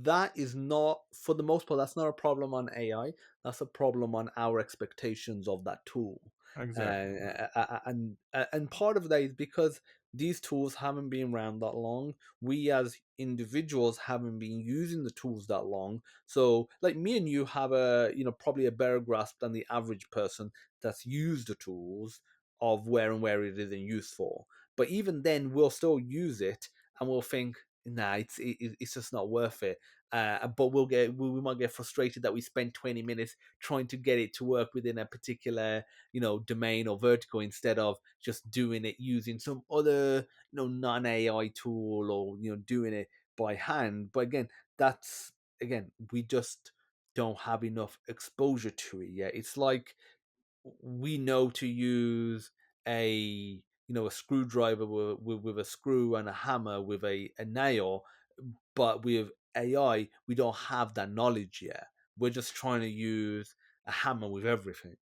that is not, for the most part, that's not a problem on AI. That's a problem on our expectations of that tool, Exactly. and part of that is because these tools haven't been around that long. We as individuals haven't been using the tools that long. So, like me and you have a probably a better grasp than the average person that's used the tools of where it is in use for. But even then, we'll still use it and we'll think, nah, it's just not worth it. But we might get frustrated that we spent 20 minutes trying to get it to work within a particular domain or vertical instead of just doing it using some other non AI tool, or doing it by hand. But again, that's again we just don't have enough exposure to it yet. It's like we know to use a screwdriver with a screw and a hammer with a nail, but with AI we don't have that knowledge yet. We're just trying to use a hammer with everything.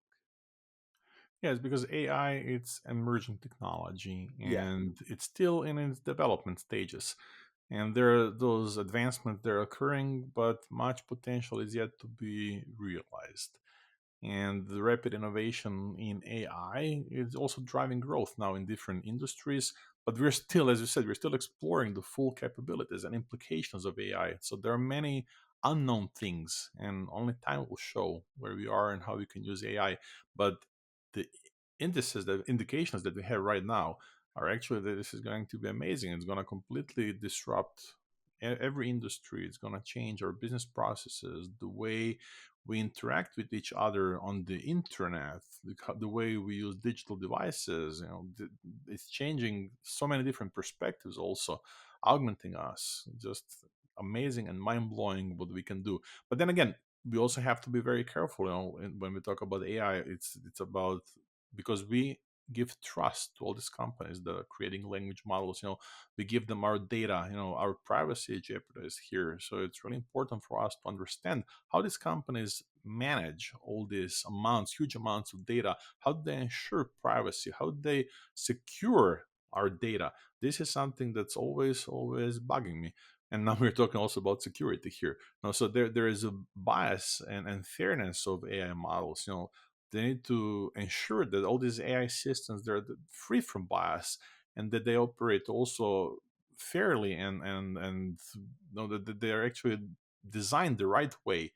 Yes, because AI it's emerging technology Yeah. and it's still in its development stages. And there are those advancements that are occurring, but much potential is yet to be realized. And the rapid innovation in AI is also driving growth now in different industries. But we're still, as you said, we're still exploring the full capabilities and implications of AI. So there are many unknown things, and only time will show where we are and how we can use AI. But the the indications that we have right now are actually that this is going to be amazing. It's going to completely disrupt every industry. It's going to change our business processes, the way we interact with each other on the internet, the way we use digital devices. It's changing so many different perspectives, also augmenting us. Just amazing and mind blowing what we can do. But then again, we also have to be very careful. When we talk about AI, it's about because we give trust to all these companies that are creating language models. We give them our data. Our privacy jeopardized here. So it's really important for us to understand how these companies manage all these huge amounts of data. How do they ensure privacy? How do they secure our data? This is something that's always bugging me. And now we're talking also about security here. So there is a bias and fairness of AI models. They need to ensure that all these AI systems they're free from bias and that they operate also fairly and that they are actually designed the right way.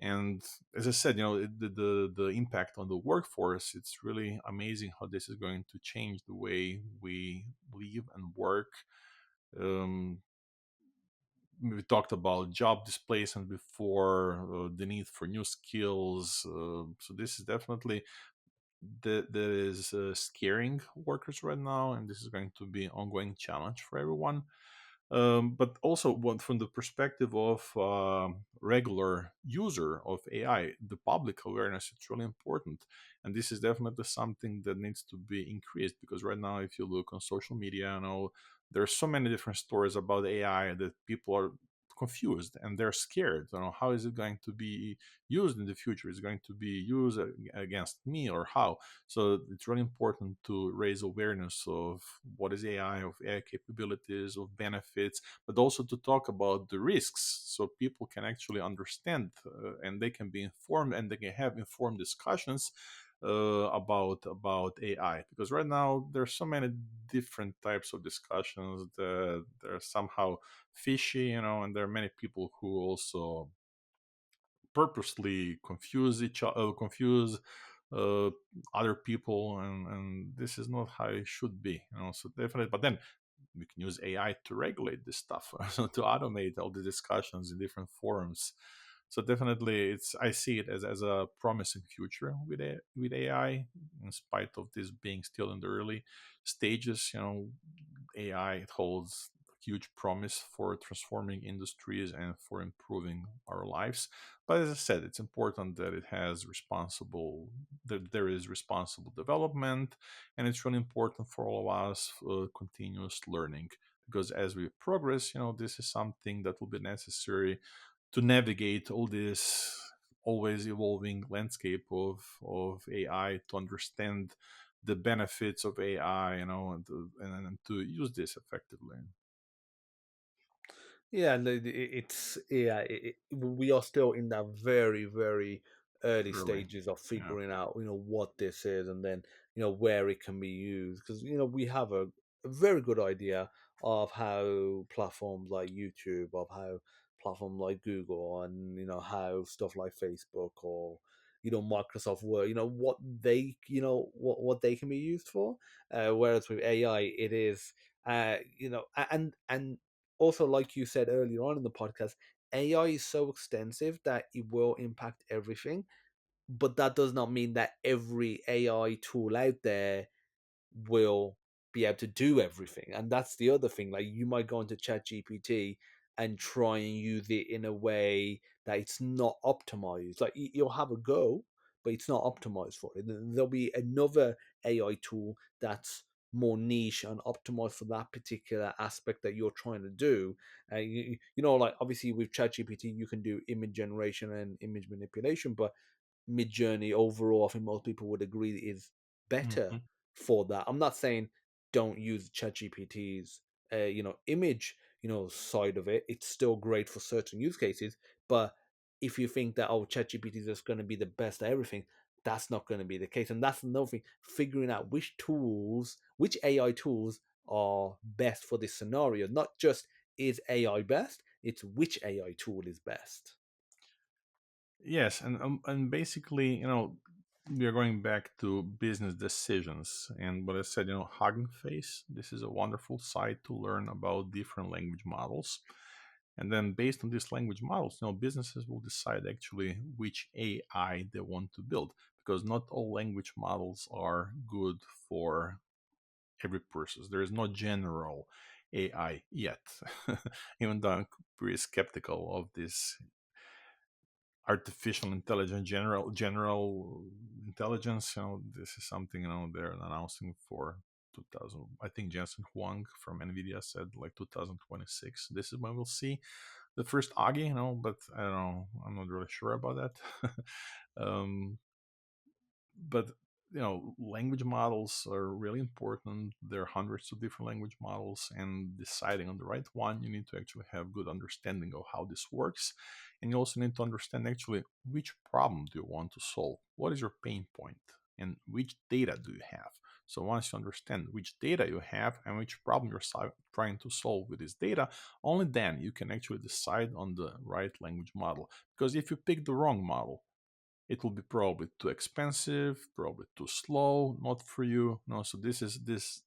And as I said, the impact on the workforce, it's really amazing how this is going to change the way we live and work. Um, we talked about job displacement before, the need for new skills. So this is definitely that is scaring workers right now, and this is going to be an ongoing challenge for everyone. But also, from the perspective of regular user of AI, the public awareness is really important, and this is definitely something that needs to be increased because right now, if you look on social media, there are so many different stories about AI that people are confused and they're scared. How is it going to be used in the future? Is it going to be used against me or how? So it's really important to raise awareness of what is AI, of AI capabilities, of benefits, but also to talk about the risks so people can actually understand and they can be informed and they can have informed discussions about AI. Because right now there's so many different types of discussions that they're somehow fishy, and there are many people who also purposely confuse each other, confuse uh, other people, and this is not how it should be. So definitely, but then we can use AI to regulate this stuff, so to automate all the discussions in different forums. So definitely, it's I see it as a promising future with AI, in spite of this being still in the early stages. AI it holds huge promise for transforming industries and for improving our lives. But as I said, it's important that it has responsible that there is responsible development, and it's really important for all of us continuous learning, because as we progress, this is something that will be necessary to navigate all this always evolving landscape of AI, to understand the benefits of AI, and to use this effectively. Yeah, and it's yeah, we are still in that very, very early Really, stages of yeah. figuring out, what this is, and then where it can be used. Because we have a very good idea of how platforms like YouTube, of how platforms like Google, and how stuff like Facebook or Microsoft Word, what they can be used for. Whereas with AI, it is and also, like you said earlier on in the podcast, AI is so extensive that it will impact everything. But that does not mean that every AI tool out there will be able to do everything. And that's the other thing. Like, you might go into ChatGPT and try and use it in a way that it's not optimized. Like, you'll have a go, but it's not optimized for it. There'll be another AI tool that's more niche and optimized for that particular aspect that you're trying to do. Like, obviously with ChatGPT, you can do image generation and image manipulation, but Mid-Journey overall, I think most people would agree, is better Hmm. for that. I'm not saying don't use ChatGPT's image side of it. It's still great for certain use cases, but if you think that ChatGPT is just going to be the best at everything, that's not going to be the case. And that's another thing: figuring out which AI tools are best for this scenario. Not just is AI best; it's which AI tool is best. Yes, and basically, we are going back to business decisions. And what I said, Hugging Face, this is a wonderful site to learn about different language models. And then based on these language models, businesses will decide actually which AI they want to build, because not all language models are good for every purpose. There is no general AI yet, even though I'm pretty skeptical of this artificial intelligence, general intelligence. This is something they're announcing for 2000. I think Jensen Huang from Nvidia said like 2026. This is when we'll see the first Augie. But I don't know. I'm not really sure about that. um, but language models are really important. There are hundreds of different language models, and deciding on the right one, you need to actually have good understanding of how this works. And you also need to understand actually which problem do you want to solve, what is your pain point, and which data do you have. So once you understand which data you have and which problem you're trying to solve with this data, only then you can actually decide on the right language model. Because if you pick the wrong model, it will be probably too expensive, probably too slow, not for you. No, so this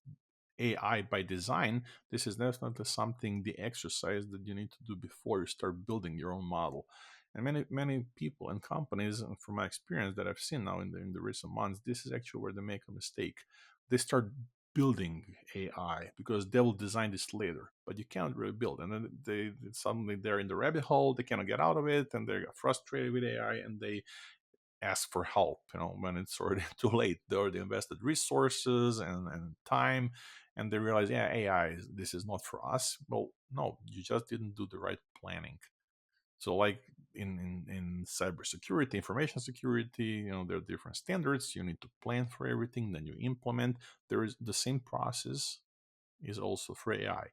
AI by design. This is definitely something, the exercise that you need to do before you start building your own model. And many people and companies, and from my experience that I've seen now in the recent months, this is actually where they make a mistake. They start building AI because they will design this later, but you can't really build. And then they suddenly they're in the rabbit hole, they cannot get out of it, and they get frustrated with AI, and they ask for help, when it's already too late. They already invested resources and time, and they realize, yeah, AI, this is not for us. Well, no, you just didn't do the right planning. So, like in cybersecurity, information security, there are different standards. You need to plan for everything, then you implement. There is the same process is also for AI.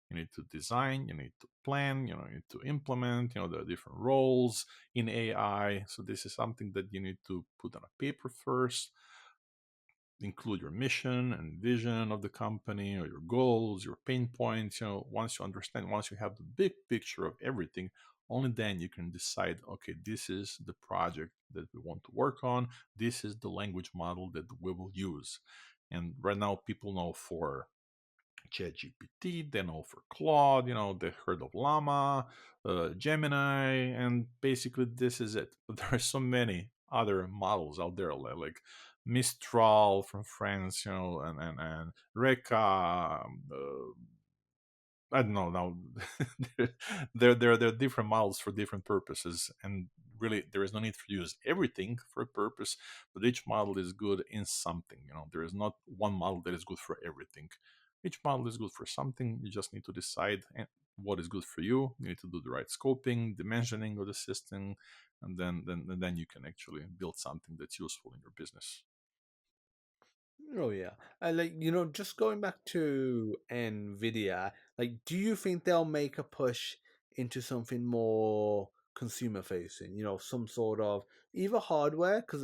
You need to design, you need to plan, you need to implement, there are different roles in AI. So this is something that you need to put on a paper first, include your mission and vision of the company or your goals, your pain points. Once you understand, once you have the big picture of everything, only then you can decide, okay, this is the project that we want to work on. This is the language model that we will use. And right now people know for ChatGPT, they know for Claude, they heard of Llama, Gemini, and basically this is it. But there are so many other models out there, like Mistral from France, and Reka, I don't know now. There are different models for different purposes, and really there is no need for you to use everything for a purpose, but each model is good in something. There is not one model that is good for everything. Each model is good for something. You just need to decide what is good for you. You need to do the right scoping, dimensioning of the system, and then you can actually build something that's useful in your business. Oh yeah, and like just going back to Nvidia, like, do you think they'll make a push into something more consumer facing? Some sort of either hardware, because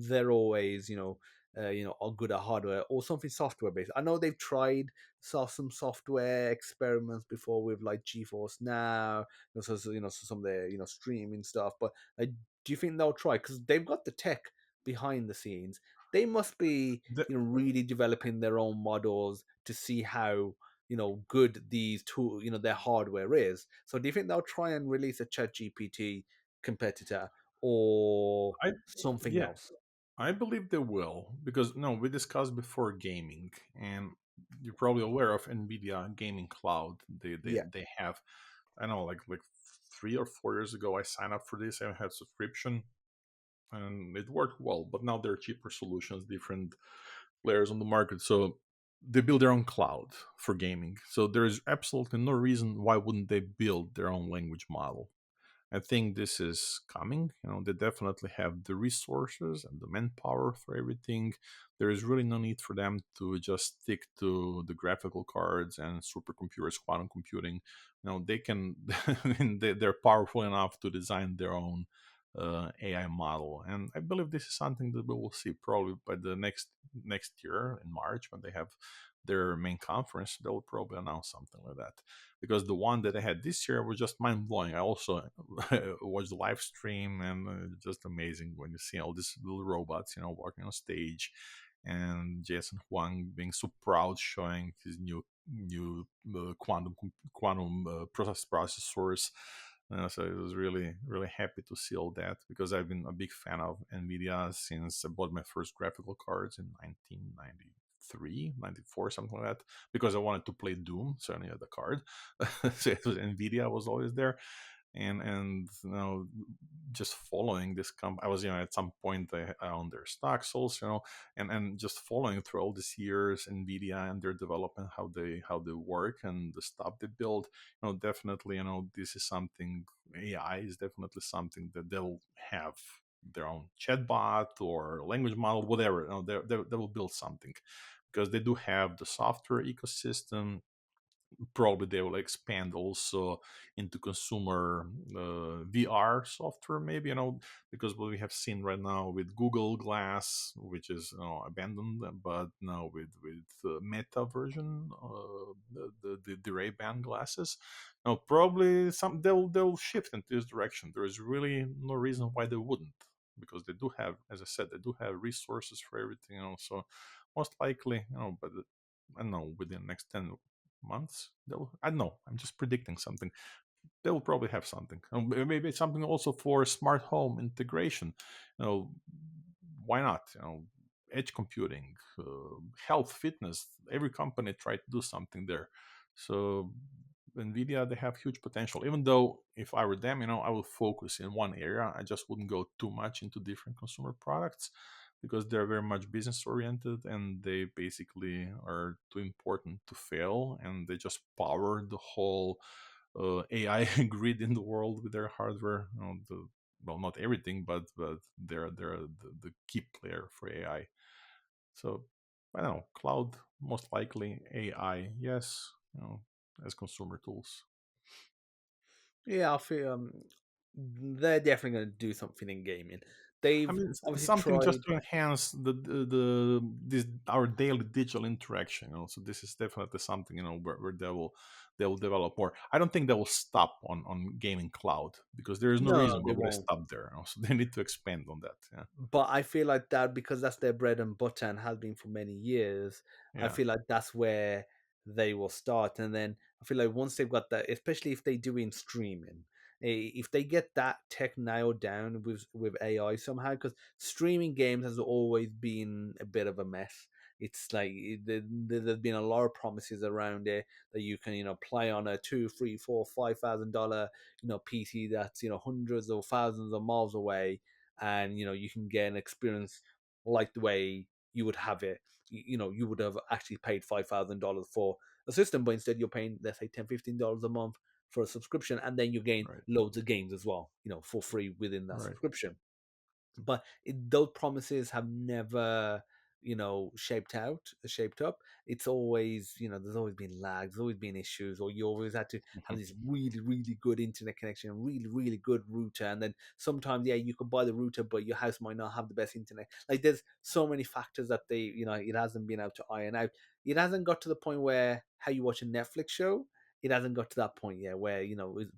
they're always are good at hardware, or something software based. I know they've tried some software experiments before with like GeForce Now, so some of their streaming stuff. But do you think they'll try? Because they've got the tech behind the scenes. They must be really developing their own models to see how good these tool their hardware is. So do you think they'll try and release a Chat GPT competitor or I something Yeah, else? I believe they will, because no, we discussed before gaming, and you're probably aware of Nvidia Gaming Cloud. Yeah. They have, I know, like 3 or 4 years ago, I signed up for this. I had subscription, and it worked well. But now there are cheaper solutions, different players on the market, so they build their own cloud for gaming. So there is absolutely no reason why wouldn't they build their own language model. I think this is coming. They definitely have the resources and the manpower for everything. There is really no need for them to just stick to the graphical cards and supercomputers, quantum computing. They can, they're powerful enough to design their own AI model, and I believe this is something that we will see probably by the next year in March when they have their main conference. They'll probably announce something like that, because the one that I had this year was just mind blowing. I also watched the live stream, and just amazing when you see all these little robots, walking on stage, and Jason Huang being so proud, showing his new quantum processors. So I was really really happy to see all that, because I've been a big fan of Nvidia since I bought my first graphical cards in 1993, 94, something like that, because I wanted to play Doom, so I needed a card. So it was Nvidia was always there, and just following this I was, at some point I owned their stocks also, and just following through all these years Nvidia and their development, how they work and the stuff they build. Definitely, this is something. AI is definitely something that they'll have their own chatbot or language model, whatever. They will build something, because they do have the software ecosystem. Probably they will expand also into consumer VR software, maybe, because what we have seen right now with Google Glass, which is abandoned, but now with Meta version, the Ray-Ban glasses, now probably they'll shift into this direction. There is really no reason why they wouldn't, because they do have, as I said, they do have resources for everything. So most likely, but I don't know, within the next 10 months, I don't know, I'm just predicting something. They will probably have something. Maybe something also for smart home integration. you know why not? Edge computing, health, fitness, every company tried to do something there. So Nvidia, they have huge potential, even though if I were them, I would focus in one area. I just wouldn't go too much into different consumer products, because they're very much business oriented, and they basically are too important to fail, and they just power the whole AI grid in the world with their hardware. Well, not everything, but they're the key player for AI. So I don't know, cloud most likely, AI yes, as consumer tools. Yeah, I feel they're definitely going to do something in gaming. I They've mean, obviously something just tried. to enhance the this our daily digital interaction. So this is definitely something, where they will develop more. I don't think they will stop on gaming cloud, because there is no No, reason they why would they won't. stop there. So they need to expand on that. Yeah, But I feel like that, because that's their bread and butter and has been for many years. I yeah. feel like that's where they will start, and then I feel like once they've got that, especially if they do in streaming, if they get that tech nailed down with AI somehow, because streaming games has always been a bit of a mess. It's like there's been a lot of promises around it that you can play on a two, three, four, $5,000 PC that's hundreds or thousands of miles away, and you can get an experience like the way you would have it. You would have actually paid $5,000 for a system, but instead you're paying, let's say, $10, $15 a month for a subscription, and then you gain Right. loads of games as well, for free within that Right. subscription. But those promises have never shaped up. It's always, there's always been lags, there's always been issues, or you always had to have this really, really good internet connection, really, really good router, and then sometimes, yeah, you could buy the router, but your house might not have the best internet. Like, there's so many factors that it hasn't been able to iron out. It hasn't got to the point where how you watch a Netflix show, it hasn't got to that point yet where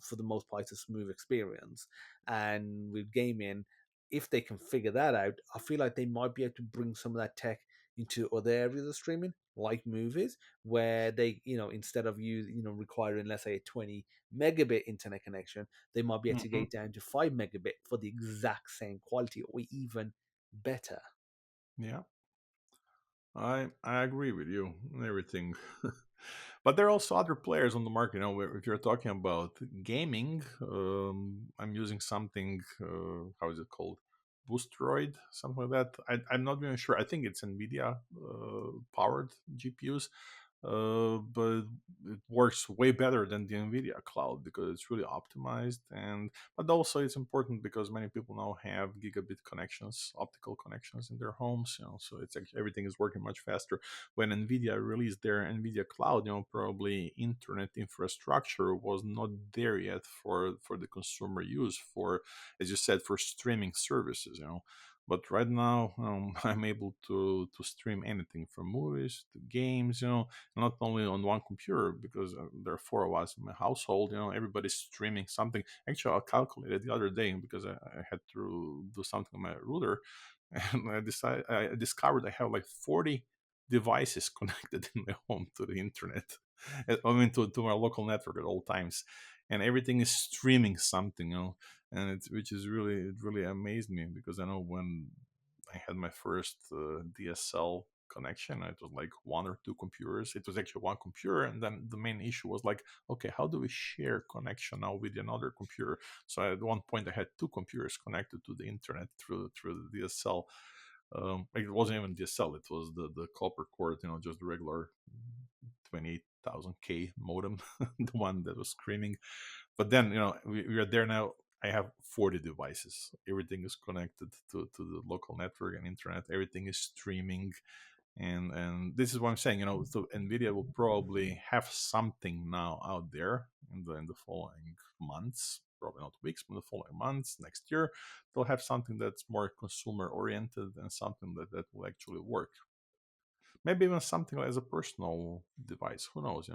for the most part it's a smooth experience. And with gaming, if they can figure that out, I feel like they might be able to bring some of that tech into other areas of streaming, like movies, where they, instead of requiring, let's say, a 20 megabit internet connection, they might be able to Hmm. get down to 5 megabit for the exact same quality or even better. Yeah, I agree with you and everything. But there are also other players on the market. If you're talking about gaming, I'm using something. How is it called? Boostroid, something like that. I'm not even sure. I think it's NVIDIA powered GPUs, but it works way better than the NVIDIA cloud because it's really optimized. And but also it's important because many people now have gigabit connections, optical connections in their homes. So it's like everything is working much faster. When NVIDIA released their NVIDIA cloud, probably internet infrastructure was not there yet for the consumer use, for, as you said, for streaming services. But right now, I'm able to stream anything from movies to games. Not only on one computer, because there are four of us in my household. Everybody's streaming something. Actually, I calculated the other day because I had to do something on my router, and I discovered I have like 40 devices connected in my home to the internet. I mean, to my local network at all times, and everything is streaming something. And which is really, it really amazed me, because I know when I had my first DSL connection, it was like one or two computers. It was actually one computer, and then the main issue was like, okay, how do we share connection now with another computer? So at one point, I had two computers connected to the internet through the DSL. It wasn't even DSL; it was the copper cord, just the regular 28,000K modem, the one that was screaming. But then, we are there now. I have 40 devices. Everything is connected to the local network and internet. Everything is streaming. And this is what I'm saying. So Nvidia will probably have something now out there in the following months, probably not weeks, but the following months, next year, they'll have something that's more consumer oriented and something that will actually work. Maybe even something as a personal device. Who knows?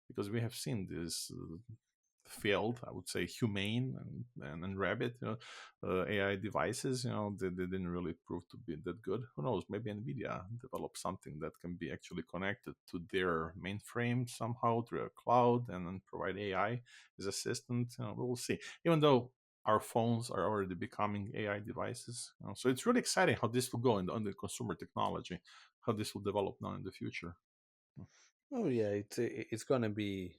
Because we have seen this failed, I would say, humane and rabbit, AI devices. They didn't really prove to be that good. Who knows? Maybe Nvidia developed something that can be actually connected to their mainframe somehow through a cloud, and then provide AI as assistant. We will see. Even though our phones are already becoming AI devices, so it's really exciting how this will go on the consumer technology, how this will develop now in the future. Oh yeah, it's going to be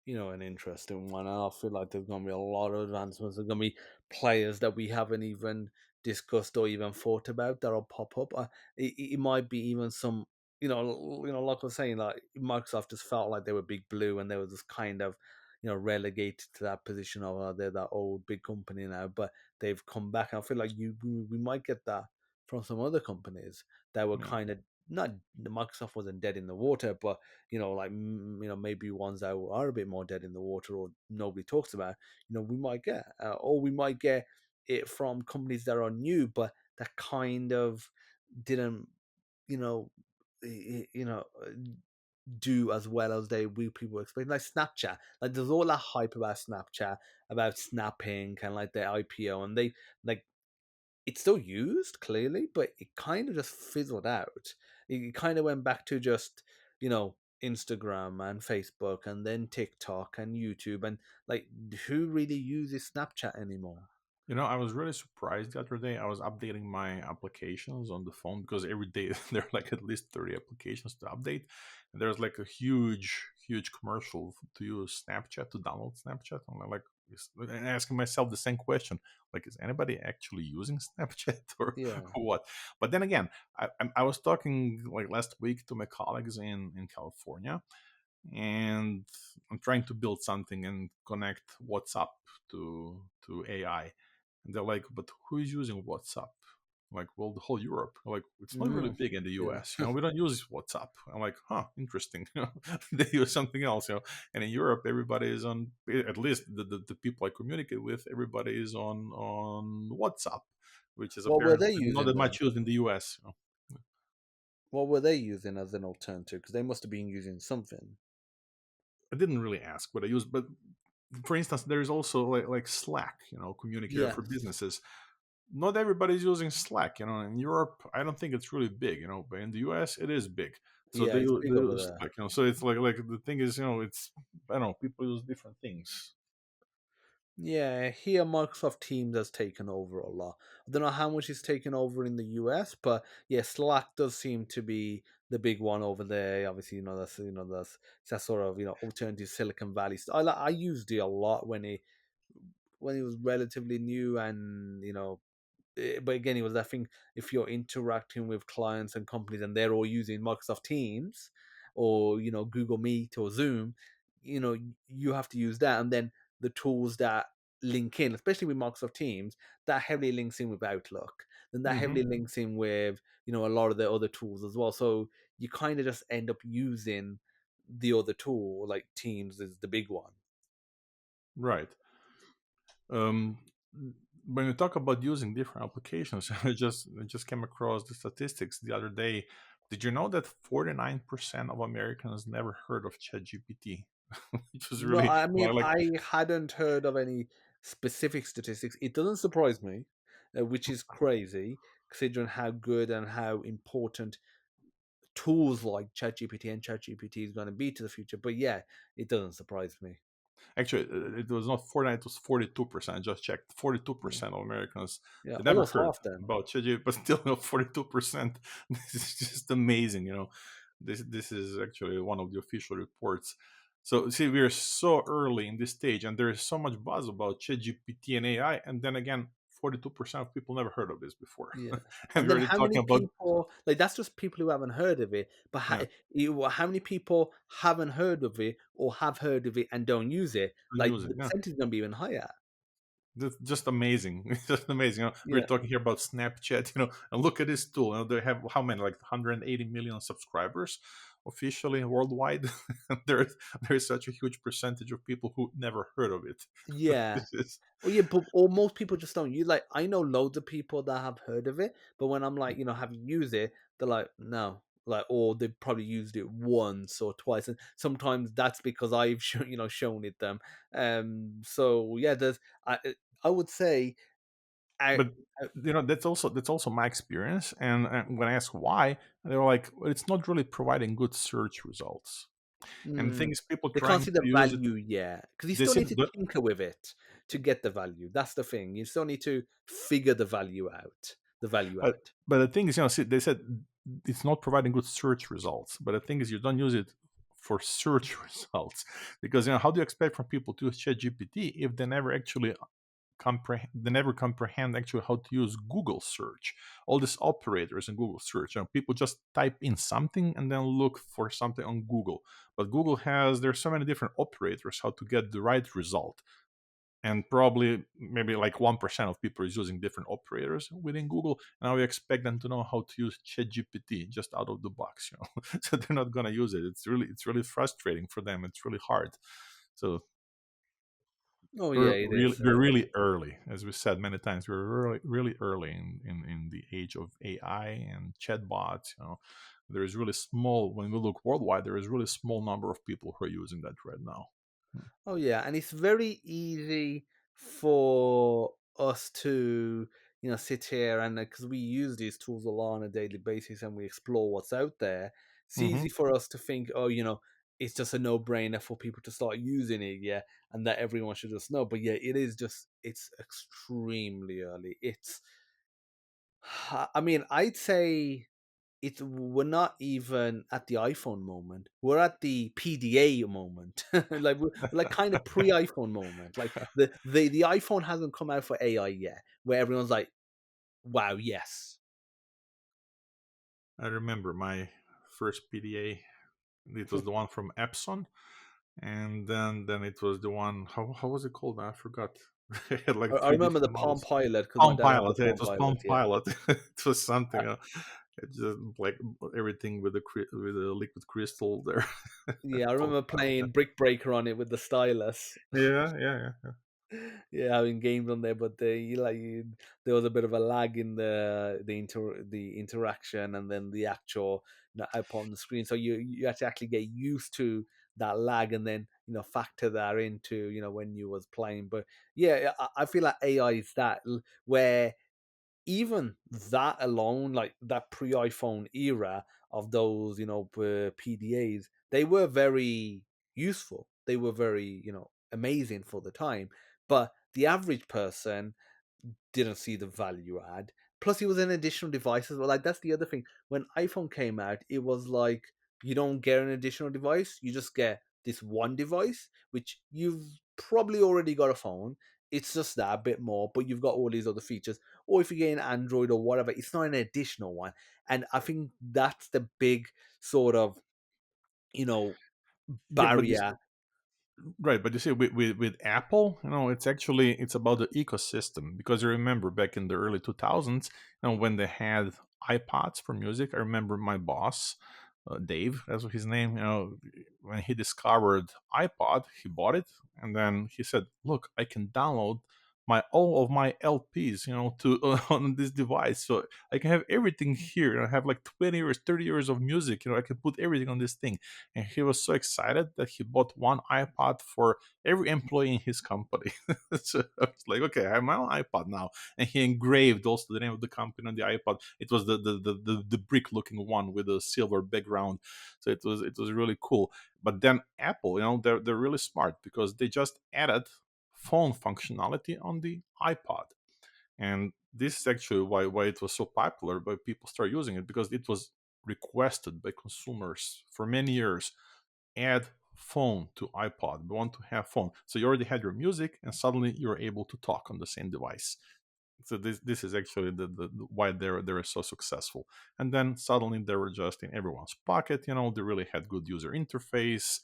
an interesting one. And I feel like there's going to be a lot of advancements. There's going to be players that we haven't even discussed or even thought about that'll pop up. It might be even some, like I was saying, like Microsoft just felt like they were Big Blue and they were just kind of, relegated to that position of they're that old big company now. But they've come back. And I feel like we might get that from some other companies that were Yeah. kind of not. Microsoft wasn't dead in the water, but like maybe ones that are a bit more dead in the water or nobody talks about. We might get, or we might get it from companies that are new, but that kind of didn't, you know, do as well as we people expect. Like Snapchat, like there's all that hype about Snapchat, about snapping, kind of like the IPO, and they like it's still used clearly, but it kind of just fizzled out. It kind of went back to just Instagram and Facebook, and then TikTok and YouTube, and like who really uses Snapchat anymore? I was really surprised the other day. I was updating my applications on the phone because every day there are like at least 30 applications to update. And there's like a huge, huge commercial to use Snapchat, to download Snapchat. I'm like, and asking myself the same question, like, is anybody actually using Snapchat or Yeah. what? But then again, I was talking like last week to my colleagues in California, and I'm trying to build something and connect WhatsApp to AI. And they're like, but who is using WhatsApp? I'm like, well, the whole Europe. I'm like, it's not really Mm, big in the yeah. US. We don't use WhatsApp. I'm like, huh, interesting. They use something else. And in Europe, everybody is on. At least the people I communicate with, everybody is on WhatsApp, which is What were apparently they not using that then? much used in the US. What were they using as an alternative? Because they must have been using something. I didn't really ask what I use, but for instance, there is also like Slack, communicator for Yes. businesses. Not everybody's using Slack. In Europe, I don't think it's really big. But in the US, it is big. So Yeah, it's big they over use there. Slack. So it's like the thing is, it's I don't know. People use different things. Yeah, here Microsoft Teams has taken over a lot. I don't know how much it's taken over in the US, but yeah, Slack does seem to be the big one over there. Obviously, that's it's that sort of alternative Silicon Valley. I used it a lot when it was relatively new, and but again, it was that thing. If you're interacting with clients and companies, and they're all using Microsoft Teams or Google Meet or Zoom, you have to use that, and then the tools that link in, especially with Microsoft Teams, that heavily links in with Outlook, then that Hmm. heavily links in with a lot of the other tools as well. So you kind of just end up using the other tool, like Teams is the big one. Right. Um, when you talk about using different applications, I just came across the statistics the other day. Did you know that 49% of Americans never heard of ChatGPT? Which was No, really I mean, like I hadn't heard of any specific statistics. It doesn't surprise me, which is crazy considering how good and how important tools like ChatGPT and ChatGPT is going to be to the future. But yeah, it doesn't surprise me. actually it was not 49, it was 42%. I just checked. Yeah, 42% of Americans, yeah, they never almost heard half then. about ChatGPT, but still 42%. This is just amazing. This is actually one of the official reports. So see, we're so early in this stage, and there is so much buzz about ChatGPT and AI, and then again, 42% of people never heard of this before. Yeah. And And we're then already how many talking about, people, like, that's just people who haven't heard of it, but yeah, how many people haven't heard of it or have heard of it and don't use it? Like, use it. the Yeah. percentage is going to be even higher. That's just amazing. It's just amazing. We're Yeah. talking here about Snapchat, and look at this tool. They have how many, like 180 million subscribers officially worldwide. There's such a huge percentage of people who never heard of it. Yeah. This is Well, yeah, but or most people just don't use. Like, I know loads of people that have heard of it, but when I'm like, have you used it? They're like, no. Like, or they've probably used it once or twice, and sometimes that's because I've shown it them. So yeah, I would say, I, but I that's also my experience. And when I ask why, they were like, well, it's not really providing good search results. And the thing mm, is, people they can't trying see to the use it, value yet because you they still see need to tinker with it to get the value. That's the thing. You still need to figure the value out. The value But out. but the thing is, see, they said it's not providing good search results. But the thing is, you don't use it for search results, because how do you expect from people to use ChatGPT if they never actually comprehend actually how to use Google search? All these operators in Google search, people just type in something and then look for something on Google. But Google there's so many different operators how to get the right result, and probably maybe like 1% of people is using different operators within Google. And now we expect them to know how to use ChatGPT just out of the box, so they're not going to use it. It's really frustrating for them. It's really hard. So Oh yeah, we're it really is. we're really early, as we said many times. We're really really early in the age of AI and chatbots. There is really small, when we look worldwide, there is really small number of people who are using that right now. Oh yeah, and it's very easy for us to sit here and because we use these tools a lot on a daily basis and we explore what's out there. It's Hmm. easy for us to think, oh, it's just a no-brainer for people to start using it, yeah, and that everyone should just know. But yeah, it's extremely early. I mean, I'd say we're not even at the iPhone moment. We're at the PDA moment. Like we're like kind of pre-iPhone moment. Like the iPhone hasn't come out for AI yet, where everyone's like, wow, yes. I remember my first PDA. It was the one from Epson, and then it was the one. How was it called? I forgot. It had like I three remember the different Palm models. Pilot because my Palm dad had the Pilot. Yeah, it Palm was Palm Pilot. Yeah, Pilot. It was something. It just like everything with with the liquid crystal there. yeah. I Palm remember Pilot. playing Brick Breaker on it with the stylus. Yeah, yeah, yeah. Yeah, having games on there, but there was a bit of a lag in the interaction and then the actual output on the screen. So you had to actually get used to that lag and then factor that into when you was playing. But yeah, I feel like AI is where even that alone, like that pre-iPhone era of those, PDAs, they were very useful. They were very, amazing for the time. But the average person didn't see the value add. Plus, it was an additional device as well. Like that's the other thing. When iPhone came out, it was like you don't get an additional device; you just get this one device, which you've probably already got a phone. It's just that a bit more, but you've got all these other features. Or if you get an Android or whatever, it's not an additional one. And I think that's the big sort of you know Yeah, but this barrier. right, but you see, with Apple, it's actually it's about the ecosystem because you remember back in the early 2000s, when they had iPods for music. I remember my boss, Dave, that's his name. When he discovered iPod, he bought it, and then he said, "Look, I can download my all of my LPs, to on this device, so I can have everything here. I have like 20 years, 30 years of music. I can put everything on this thing." And he was so excited that he bought one iPod for every employee in his company. So I was like, okay, I have my own iPod now. And he engraved also the name of the company on the iPod. It was the brick looking one with a silver background. So it was really cool. But then Apple, they're really smart because they just added phone functionality on the iPod. And this is actually why it was so popular, why people started using it, because it was requested by consumers for many years. Add phone to iPod. We want to have phone. So you already had your music, and suddenly you're able to talk on the same device. So this is actually the why they were so successful. And then suddenly they were just in everyone's pocket. They really had good user interface.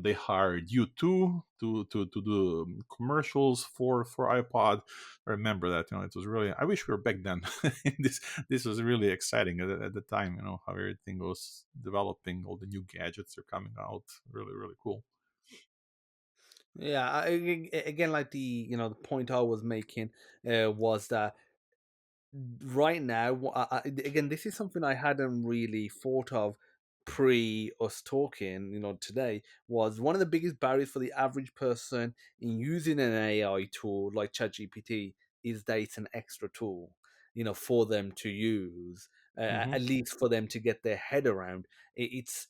They hired U2 to do commercials for iPod. I remember that. It was really. I wish we were back then. this was really exciting at the time. How everything was developing, all the new gadgets are coming out. Really, really cool. Yeah, again, like the point I was making was that right now, again, this is something I hadn't really thought of pre us talking, today, was one of the biggest barriers for the average person in using an AI tool like ChatGPT is that it's an extra tool, for them to use, Hmm. at least for them to get their head around. It's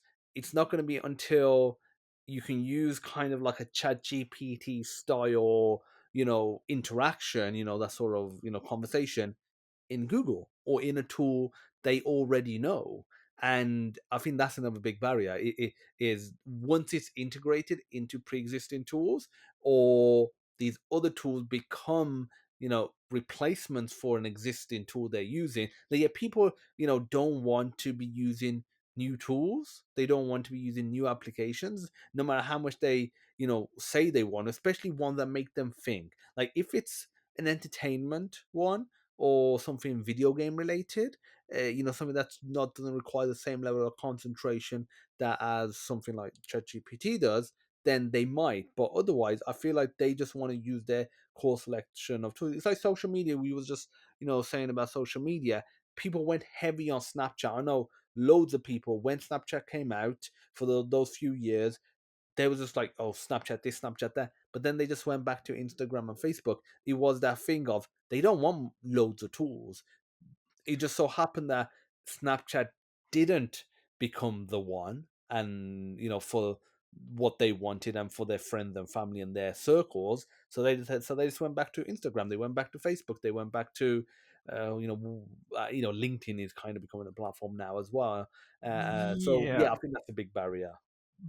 not going to be until you can use kind of like a ChatGPT style, interaction, that sort of, conversation in Google or in a tool they already know. And I think that's another big barrier. It is once it's integrated into pre-existing tools, or these other tools become, replacements for an existing tool they're using. That yet people, don't want to be using new tools. They don't want to be using new applications, no matter how much they, say they want, especially one that make them think. Like if it's an entertainment one, or something video game related, something that's not doesn't require the same level of concentration that as something like ChatGPT does, then they might. But otherwise, I feel like they just want to use their core selection of tools. It's like social media. We was just saying about social media. People went heavy on Snapchat. I know loads of people when Snapchat came out for those few years, they was just like, oh, Snapchat this, Snapchat that. But then they just went back to Instagram and Facebook. It was that thing of they don't want loads of tools. It just so happened that Snapchat didn't become the one. and for what they wanted and for their friends and family and their circles. So they just went back to Instagram, they went back to Facebook, they went back to LinkedIn is kind of becoming a platform now as well. So Yeah, yeah, I think that's a big barrier.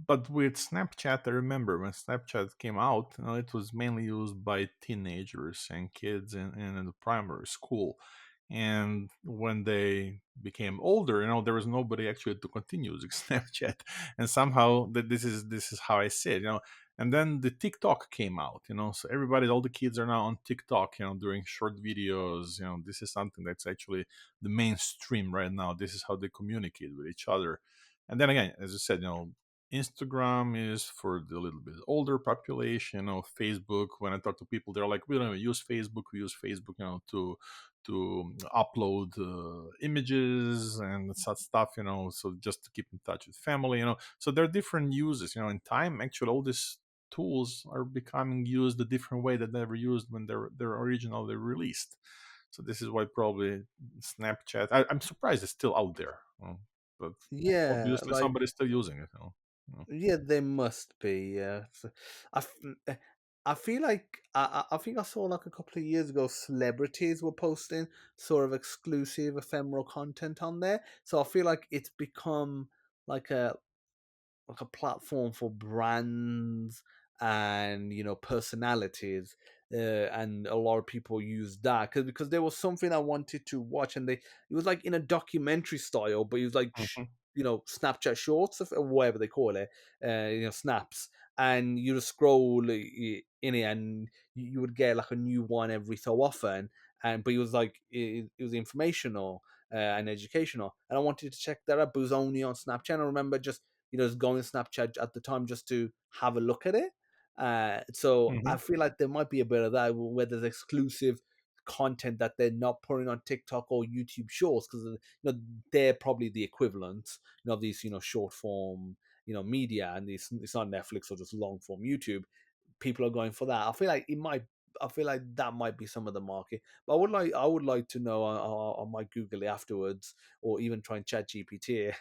but with Snapchat, I remember when Snapchat came out, it was mainly used by teenagers and kids in the primary school. And when they became older, there was nobody actually to continue using Snapchat. And somehow this is how I see it. And then the TikTok came out, so all the kids are now on TikTok, doing short videos. This is something that's actually the mainstream right now. This is how they communicate with each other. And then again, as I said, Instagram is for the little bit older population. Facebook. When I talk to people, they're like, "We don't even use Facebook. We use Facebook, to upload images and such stuff. So just to keep in touch with family. So there are different uses. In time, actually, all these tools are becoming used a different way that they were used when they're originally released. So this is why probably Snapchat. I'm surprised it's still out there. But Yeah, obviously like, somebody's still using it. You yeah, they must be. Yeah, I, f- eh, I feel like I think I saw like a couple of years ago, celebrities were posting sort of exclusive ephemeral content on there. So I feel like it's become like a platform for brands and personalities, and a lot of people use that because there was something I wanted to watch, and it was like in a documentary style, but it was like Mhm, Snapchat shorts or whatever they call it, snaps, and you just scroll in it, and you would get like a new one every so often, and but it was like it was informational and educational, and I wanted to check that out, but it was only on Snapchat. I remember just going to Snapchat at the time just to have a look at it. So mhm, I feel like there might be a bit of that where there's exclusive content that they're not putting on TikTok or YouTube Shorts because they're probably the equivalent, of these short form media, and it's not Netflix or just long form YouTube. People are going for that. I feel like that might be some of the market, but I would like to know. I might Google it afterwards, or even try and chat GPT.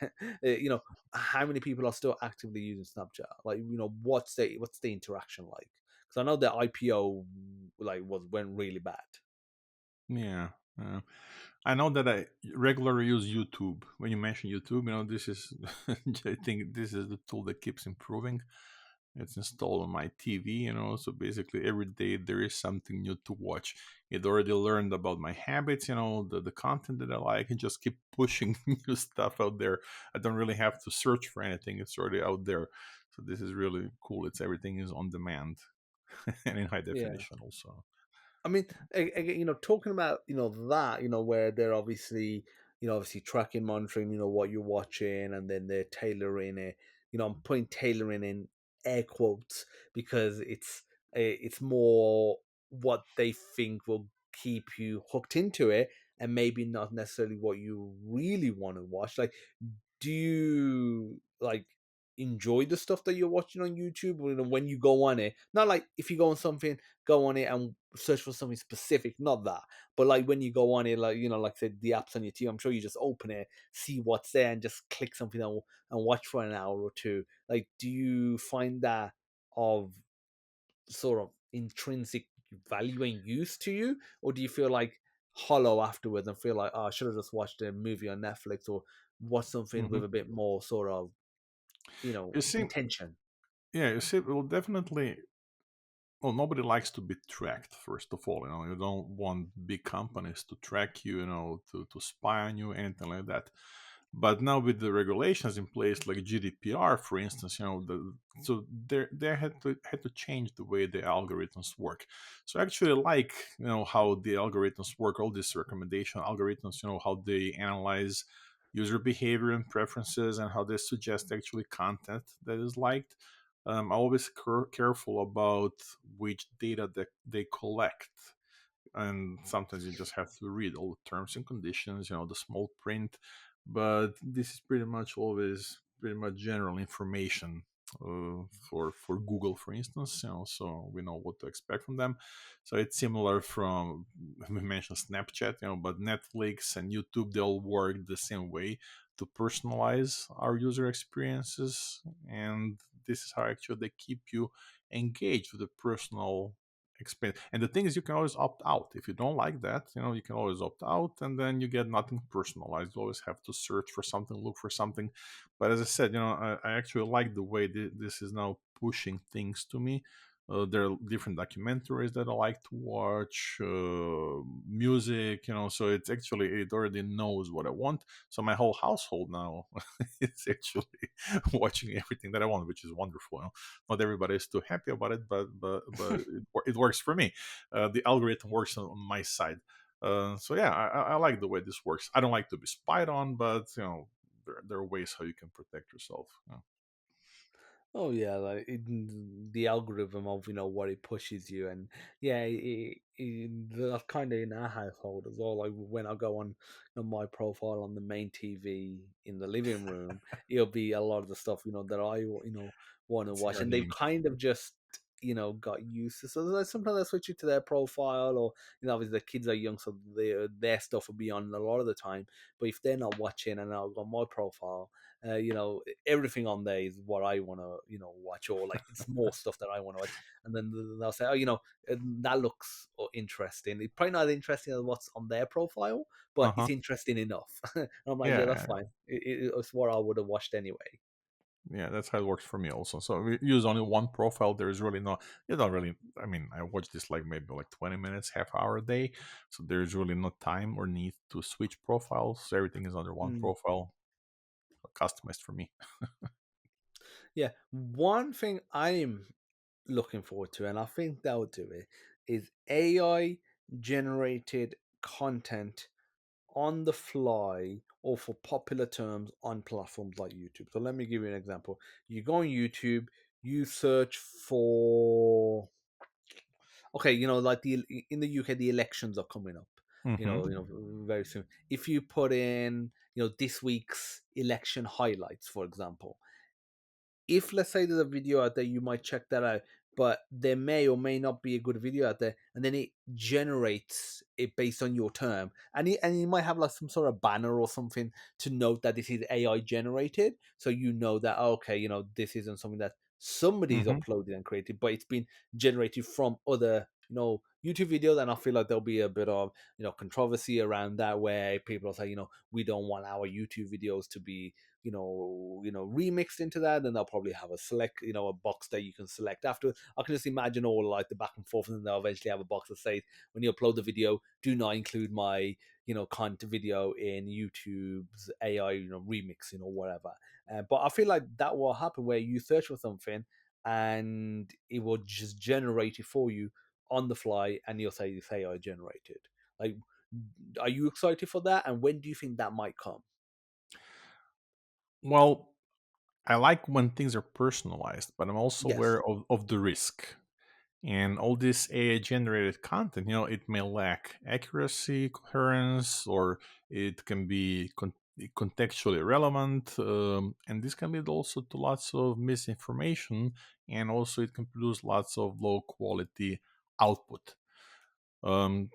How many people are still actively using Snapchat? Like, what's the interaction like? Because I know the IPO like went really bad. yeah. I know that I regularly use YouTube. When you mention YouTube, this is, I think this is the tool that keeps improving. It's installed on my TV, so basically every day there is something new to watch. It already learned about my habits, the content that I like, and just keep pushing new stuff out there. I don't really have to search for anything, it's already out there. So this is really cool. Everything is on demand and in high Yeah. definition also. I mean, talking about that, where they're obviously tracking, monitoring, what you're watching, and then they're tailoring it. I'm putting tailoring in air quotes because it's more what they think will keep you hooked into it, and maybe not necessarily what you really want to watch. Like, do you like enjoy the stuff that you're watching on YouTube? When you go on it, not like if you go on something, go on it and search for something specific, not that, but like when you go on it, like like say the apps on your TV, I'm sure you just open it, see what's there, and just click something and watch for an hour or two. Like, do you find that of sort of intrinsic value and use to you, or do you feel like hollow afterwards and feel like, oh, I should have just watched a movie on Netflix or watch something Hmm. with a bit more sort of You see, intention? yeah, well, definitely. Well, nobody likes to be tracked. First of all, you don't want big companies to track you, to spy on you, anything like that. But now with the regulations in place, like GDPR, for instance, so they had to change the way the algorithms work. So I actually like how the algorithms work, all these recommendation algorithms, how they analyze user behavior and preferences, and how they suggest actually content that is liked. I'm always careful about which data that they collect. And sometimes you just have to read all the terms and conditions, the small print. But this is pretty much always pretty much general information. for Google, for instance. So we know what to expect from them. So it's similar from we mentioned Snapchat, but Netflix and YouTube, they all work the same way to personalize our user experiences, and this is how actually they keep you engaged with the personal experience. And the thing is, you can always opt out if you don't like that. You can always opt out, and then you get nothing personalized. You always have to search for something, look for something. But as I said, I actually like the way this is now pushing things to me. There are different documentaries that I like to watch, music, so it already knows what I want. So my whole household now is actually watching everything that I want, which is wonderful. Not everybody is too happy about it, but it works for me. The algorithm works on my side. So yeah, I like the way this works. I don't like to be spied on, but there are ways how you can protect yourself. Oh yeah, like the algorithm of what it pushes you, and yeah, that's kind of in our household as well. Like when I go on my profile on the main TV in the living room, it'll be a lot of the stuff that I want to watch, and they've Same. kind of just got used to. So like, sometimes I switch it to their profile, or obviously the kids are young, so their stuff will be on a lot of the time. But if they're not watching, and I've got my profile, everything on there is what I want to, watch, or like it's more stuff that I want to watch. And then they'll say, oh, that looks interesting. It's probably not interesting as what's on their profile, but it's Uh-huh. interesting enough. And I'm like, yeah, that's Yeah, fine. It's what I would have watched anyway. yeah, that's how it works for me also. So we use only one profile. There is really no, you don't really, I mean, I watch this like maybe like 20 minutes, half hour a day. So there's really no time or need to switch profiles. So everything is under one Mm. profile, customized for me. Yeah, one thing I'm looking forward to, and I think they'll do it, is AI generated content on the fly or for popular terms on platforms like YouTube. So let me give you an example. You go on YouTube, you search for okay, like the in the UK the elections are coming up. Hmm. Very soon. If you put in, this week's election highlights, for example, if let's say there's a video out there, you might check that out, but there may or may not be a good video out there, and then it generates it based on your term, and it might have like some sort of banner or something to note that this is AI generated, so that okay, this isn't something that somebody's Hmm. uploaded and created, but it's been generated from other YouTube videos, and I feel like there'll be a bit of controversy around that where people say we don't want our YouTube videos to be remixed into that. Then they'll probably have a select, a box that you can select after. I can just imagine all like the back and forth, and then they'll eventually have a box that says, when you upload the video, do not include my, content video in YouTube's AI, remix, whatever. But I feel like that will happen where you search for something and it will just generate it for you on the fly, and you'll say it's AI generated. Like, are you excited for that? And when do you think that might come? Well, I like when things are personalized, but I'm also Yes. aware of the risk. And all this AI generated content, it may lack accuracy, coherence, or it can be contextually relevant. And this can lead also to lots of misinformation. And also, it can produce lots of low quality output.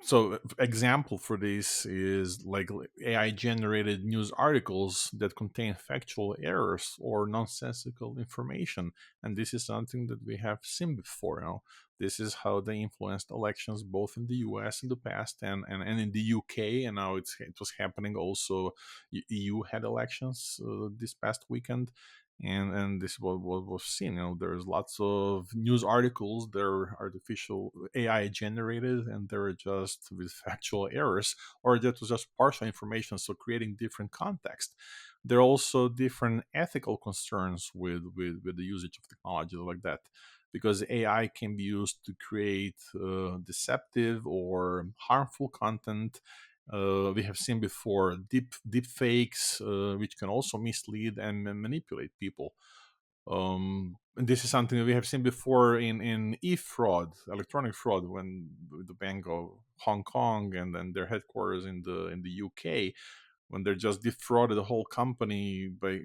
So example for this is like AI generated news articles that contain factual errors or nonsensical information, and this is something that we have seen before. This is how they influenced elections both in the U.S. in the past and in the U.K. And now it was happening also. EU had elections this past weekend, and this is what we've seen. There's lots of news articles that are artificial AI generated, and they're just with factual errors, or that was just partial information, so creating different context. There are also different ethical concerns with the usage of technology like that, because AI can be used to create deceptive or harmful content. We have seen before deep fakes, which can also mislead and manipulate people. And this is something that we have seen before in e-fraud, electronic fraud, when the Bank of Hong Kong and then their headquarters in the UK, when they just defrauded the whole company by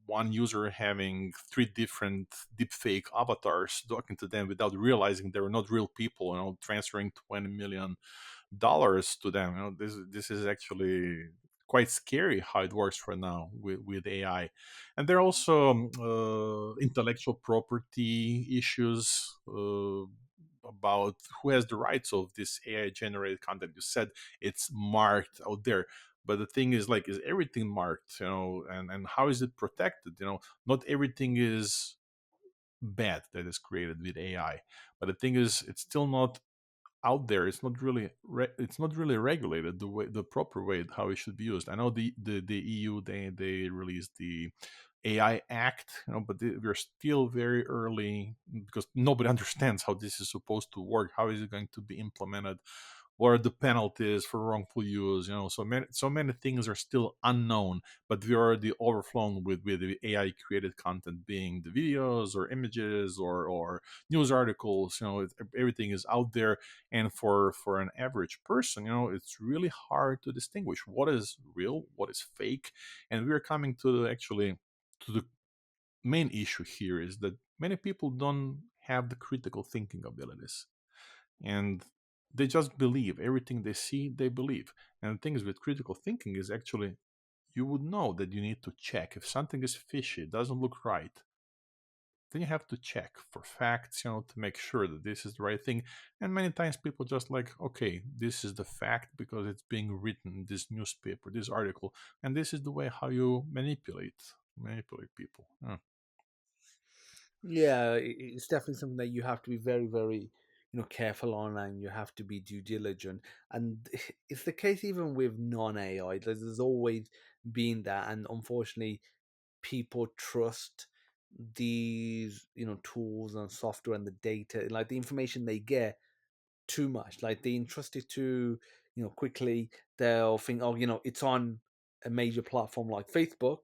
one user having three different deepfake avatars talking to them without realizing they were not real people, transferring $20 million to them. This is actually quite scary how it works for now with AI. And there are also intellectual property issues about who has the rights of this AI generated content. You said it's marked out there. But the thing is, like, is everything marked, and how is it protected? Not everything is bad that is created with AI. But the thing is, it's still not out there. It's not really regulated the proper way how it should be used. I know the EU, they released the AI Act, but we're still very early because nobody understands how this is supposed to work. How is it going to be implemented? What are the penalties for wrongful use? So many things are still unknown, but we're already overflown with the AI created content, being the videos or images or news articles. Everything is out there, and for an average person, it's really hard to distinguish what is real, what is fake. And we're coming to the main issue here is that many people don't have the critical thinking abilities, and they just believe everything they see, they believe. And the thing is, with critical thinking is actually, you would know that you need to check if something is fishy, doesn't look right. Then you have to check for facts, to make sure that this is the right thing. And many times people just like, okay, this is the fact because it's being written in this newspaper, this article, and this is the way how you manipulate people. Yeah, it's definitely something that you have to be very, very, careful on, and you have to be due diligent. And it's the case even with non-AI. There's always been that, and unfortunately, people trust these, tools and software and the data, like the information they get too much. Like they entrust it to, quickly. They'll think, oh, it's on a major platform like Facebook.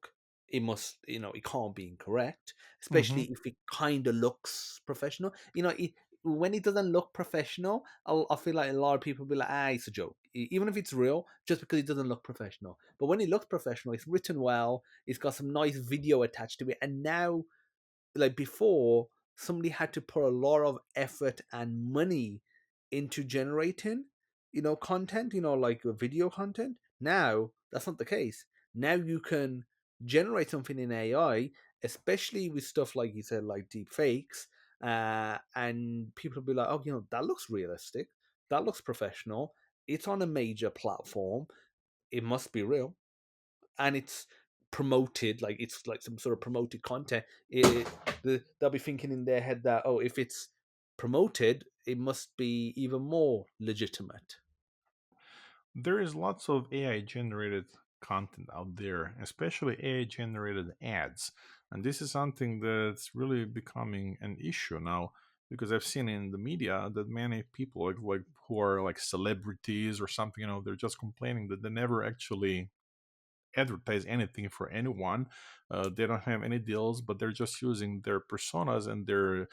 It must, it can't be incorrect, especially Hmm. if it kind of looks professional. When it doesn't look professional, I feel like a lot of people be like, it's a joke. Even if it's real, just because it doesn't look professional. But when it looks professional, it's written well, it's got some nice video attached to it. And now, like before, somebody had to put a lot of effort and money into generating, content, like video content. Now that's not the case. Now you can generate something in AI, especially with stuff like you said, like deep fakes, and people will be like, oh, that looks realistic, that looks professional, it's on a major platform, it must be real, and it's promoted, like it's like some sort of promoted content. They'll be thinking in their head that, oh, if it's promoted, it must be even more legitimate. There is lots of AI generated content out there, especially AI generated ads. And this is something that's really becoming an issue now, because I've seen in the media that many people like who are like celebrities or something, they're just complaining that they never actually advertise anything for anyone. They don't have any deals, but they're just using their personas and their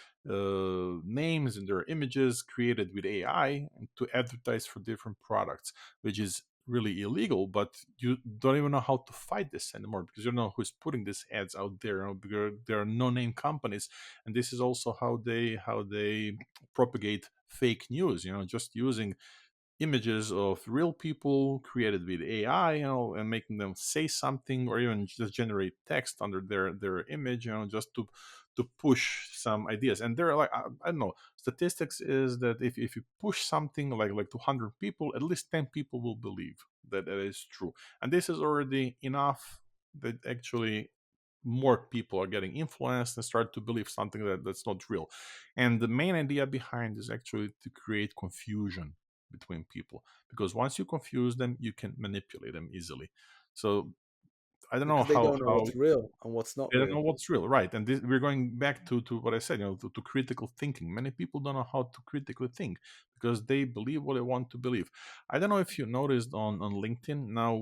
names and their images created with AI to advertise for different products, which is really illegal. But you don't even know how to fight this anymore because you don't know who's putting these ads out there. Because there are no-name companies, and this is also how they propagate fake news. Just using images of real people created with AI, and making them say something or even just generate text under their image, just to push some ideas. And there are like I don't know, statistics is that if you push something like 200 people, at least 10 people will believe that it is true. And this is already enough that actually more people are getting influenced and start to believe something that's not real. And the main idea behind is actually to create confusion between people, because once you confuse them, you can manipulate them easily. So I don't know Because they how don't know how what's real and what's not they don't know real. what's real, right? And we're going back to what I said, to critical thinking. Many people don't know how to critically think because they believe what they want to believe. I don't know if you noticed on LinkedIn now,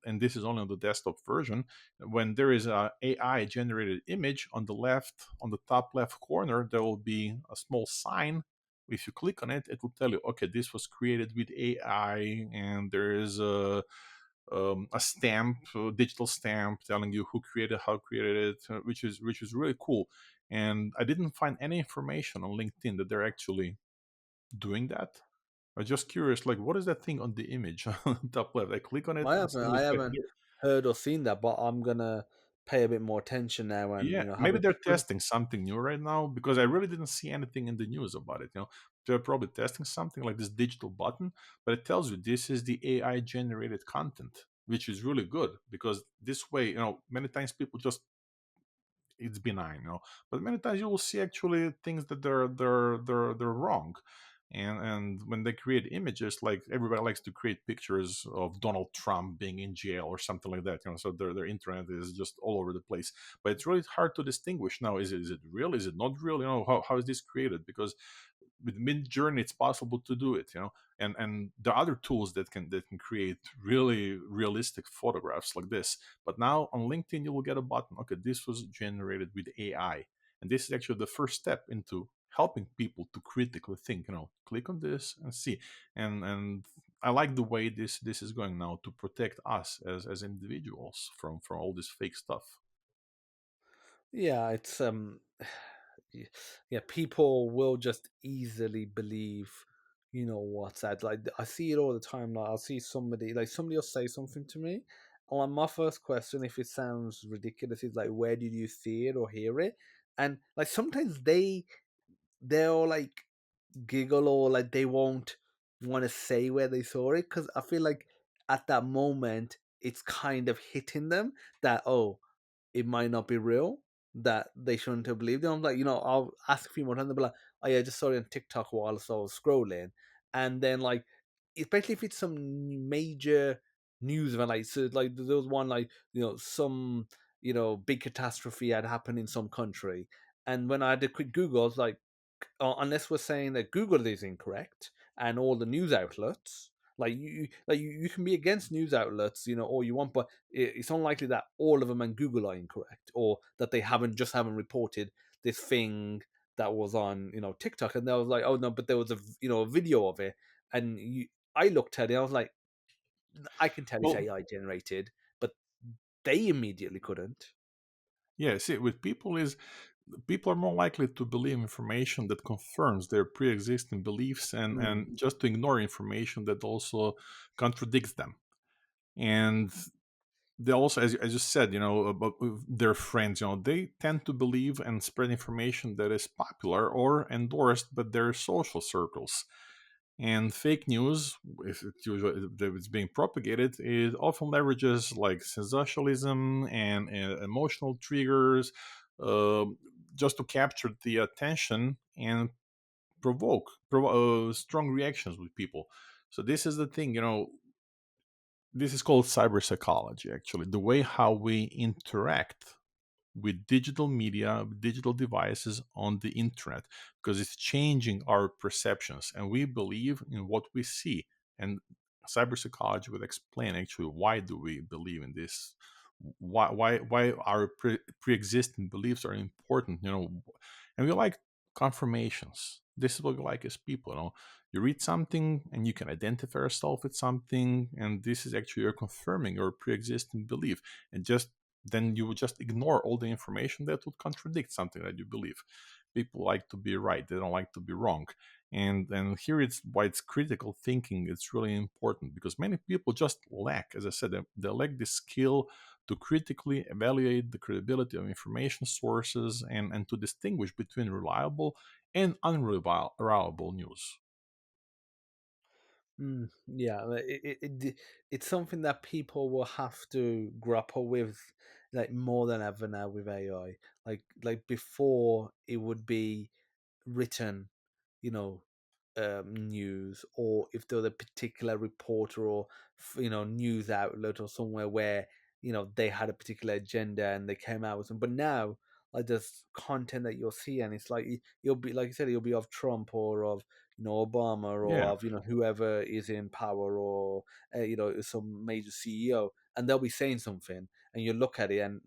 and this is only on the desktop version, when there is a AI generated image on the left, on the top left corner, there will be a small sign. If you click on it, it will tell you, okay, this was created with AI, and there is a stamp, a digital stamp, telling you who created, how created it, which is really cool. And I didn't find any information on LinkedIn that they're actually doing that. I was just curious, like, what is that thing on the image on top left? I click on it and I suddenly it's like, haven't heard or seen that, but I'm gonna pay a bit more attention now and yeah, have maybe a they're good. testing something new right now because I really didn't see anything in the news about it. They're probably testing something like this digital button, but it tells you this is the AI generated content, which is really good because this way, many times people just it's benign, but many times you will see actually things that they're wrong. And when they create images, like everybody likes to create pictures of Donald Trump being in jail or something like that, so their internet is just all over the place. But it's really hard to distinguish now, is it real, is it not real, how is this created? Because with mid journey it's possible to do it, and there are other tools that can create really realistic photographs like this. But now on LinkedIn, you will get a button. Okay, this was generated with AI, and this is actually the first step into helping people to critically think. Click on this and see. And I like the way this is going now to protect us as individuals from all this fake stuff. Yeah, it's yeah, people will just easily believe, what's that. Like I see it all the time. Like I'll see somebody will say something to me, and like my first question, if it sounds ridiculous, is like, where did you see it or hear it? And like sometimes they'll like giggle or like they won't want to say where they saw it because I feel like at that moment it's kind of hitting them that, oh, it might not be real, that they shouldn't have believed it. I'm like, I'll ask a few more times. They'll be like, oh yeah, I just saw it on TikTok whilst I was scrolling, and then like, especially if it's some major news event, like so, like there was one like some big catastrophe had happened in some country, and when I had a quick Google, I was like, unless we're saying that Google is incorrect and all the news outlets, you can be against news outlets, all you want, but it's unlikely that all of them and Google are incorrect, or that they haven't reported this thing that was on TikTok, and they was like, oh no, but there was a video of it, and I looked at it, I was like, I can tell it's Well, AI generated, but they immediately couldn't. yeah, see, with people are more likely to believe information that confirms their pre-existing beliefs, and Mm. just to ignore information that also contradicts them. And they also, as you said, about their friends, they tend to believe and spread information that is popular or endorsed by their social circles. And fake news, if it's being propagated, it often leverages like sensationalism and emotional triggers, uh, just to capture the attention and provoke strong reactions with people. So this is the thing, this is called cyber psychology, actually, the way how we interact with digital media, with digital devices on the internet, because it's changing our perceptions and we believe in what we see. And cyber psychology would explain actually why do we believe in this, why our pre-existing beliefs are important, and we like confirmations. This is what we like as people, you read something and you can identify yourself with something, and this is actually you're confirming your pre-existing belief. And just then you would just ignore all the information that would contradict something that you believe. People like to be right; they don't like to be wrong. And here it's why it's critical thinking. It's really important because many people just lack, as I said, they lack the skill to critically evaluate the credibility of information sources and to distinguish between reliable and unreliable news. Yeah, it's something that people will have to grapple with, like more than ever now with AI. Like before, it would be written, you know, news, or if there was a particular reporter or news outlet or somewhere where they had a particular agenda and they came out with them. But now, like there's content that you'll see, and it's like you'll be like you said, you'll be of Trump or of Obama or Yeah, of whoever is in power, or some major CEO, and they'll be saying something, and you look at it, and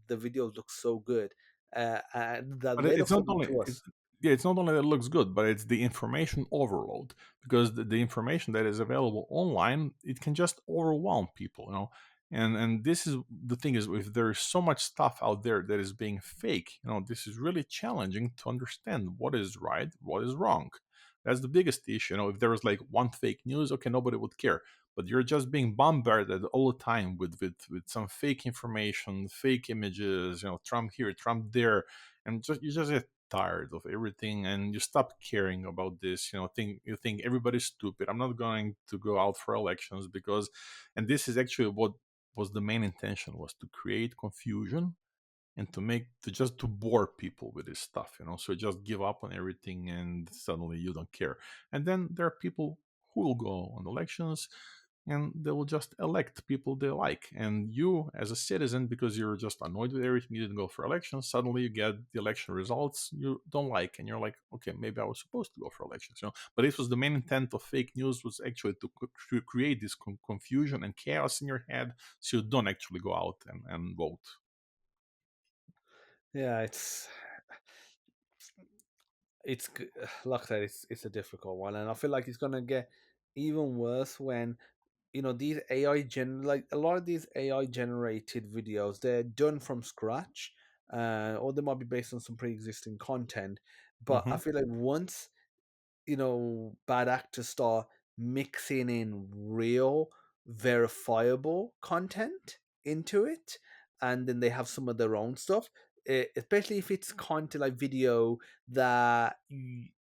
the videos look so good, and that but they look it's so not good only to us. yeah, it's not only that it looks good, but it's the information overload, because the information that is available online, it can just overwhelm people, and this is the thing, is if there is so much stuff out there that is being fake, this is really challenging to understand what is right, what is wrong. That's the biggest issue. If there was like one fake news, okay, nobody would care. But you're just being bombarded all the time with some fake information, fake images, Trump here, Trump there, and just you just get tired of everything, and you stop caring about this. You think everybody's stupid. I'm not going to go out for elections because, and this is actually what was the main intention, was to create confusion and to bore people with this stuff, so just give up on everything and suddenly you don't care. And then there are people who will go on elections and they will just elect people they like, and you as a citizen, because you're just annoyed with everything, you didn't go for elections, suddenly you get the election results you don't like, and you're like, okay, maybe I was supposed to go for elections. But this was the main intent of fake news, was actually to create this confusion and chaos in your head, so you don't actually go out and vote. Yeah, it's like I said, it's a difficult one, and I feel like it's gonna get even worse when these like a lot of these AI generated videos, they're done from scratch, or they might be based on some pre-existing content. But I Hmm. feel like once bad actors start mixing in real, verifiable content into it, and then they have some of their own stuff. Especially if it's content like video there's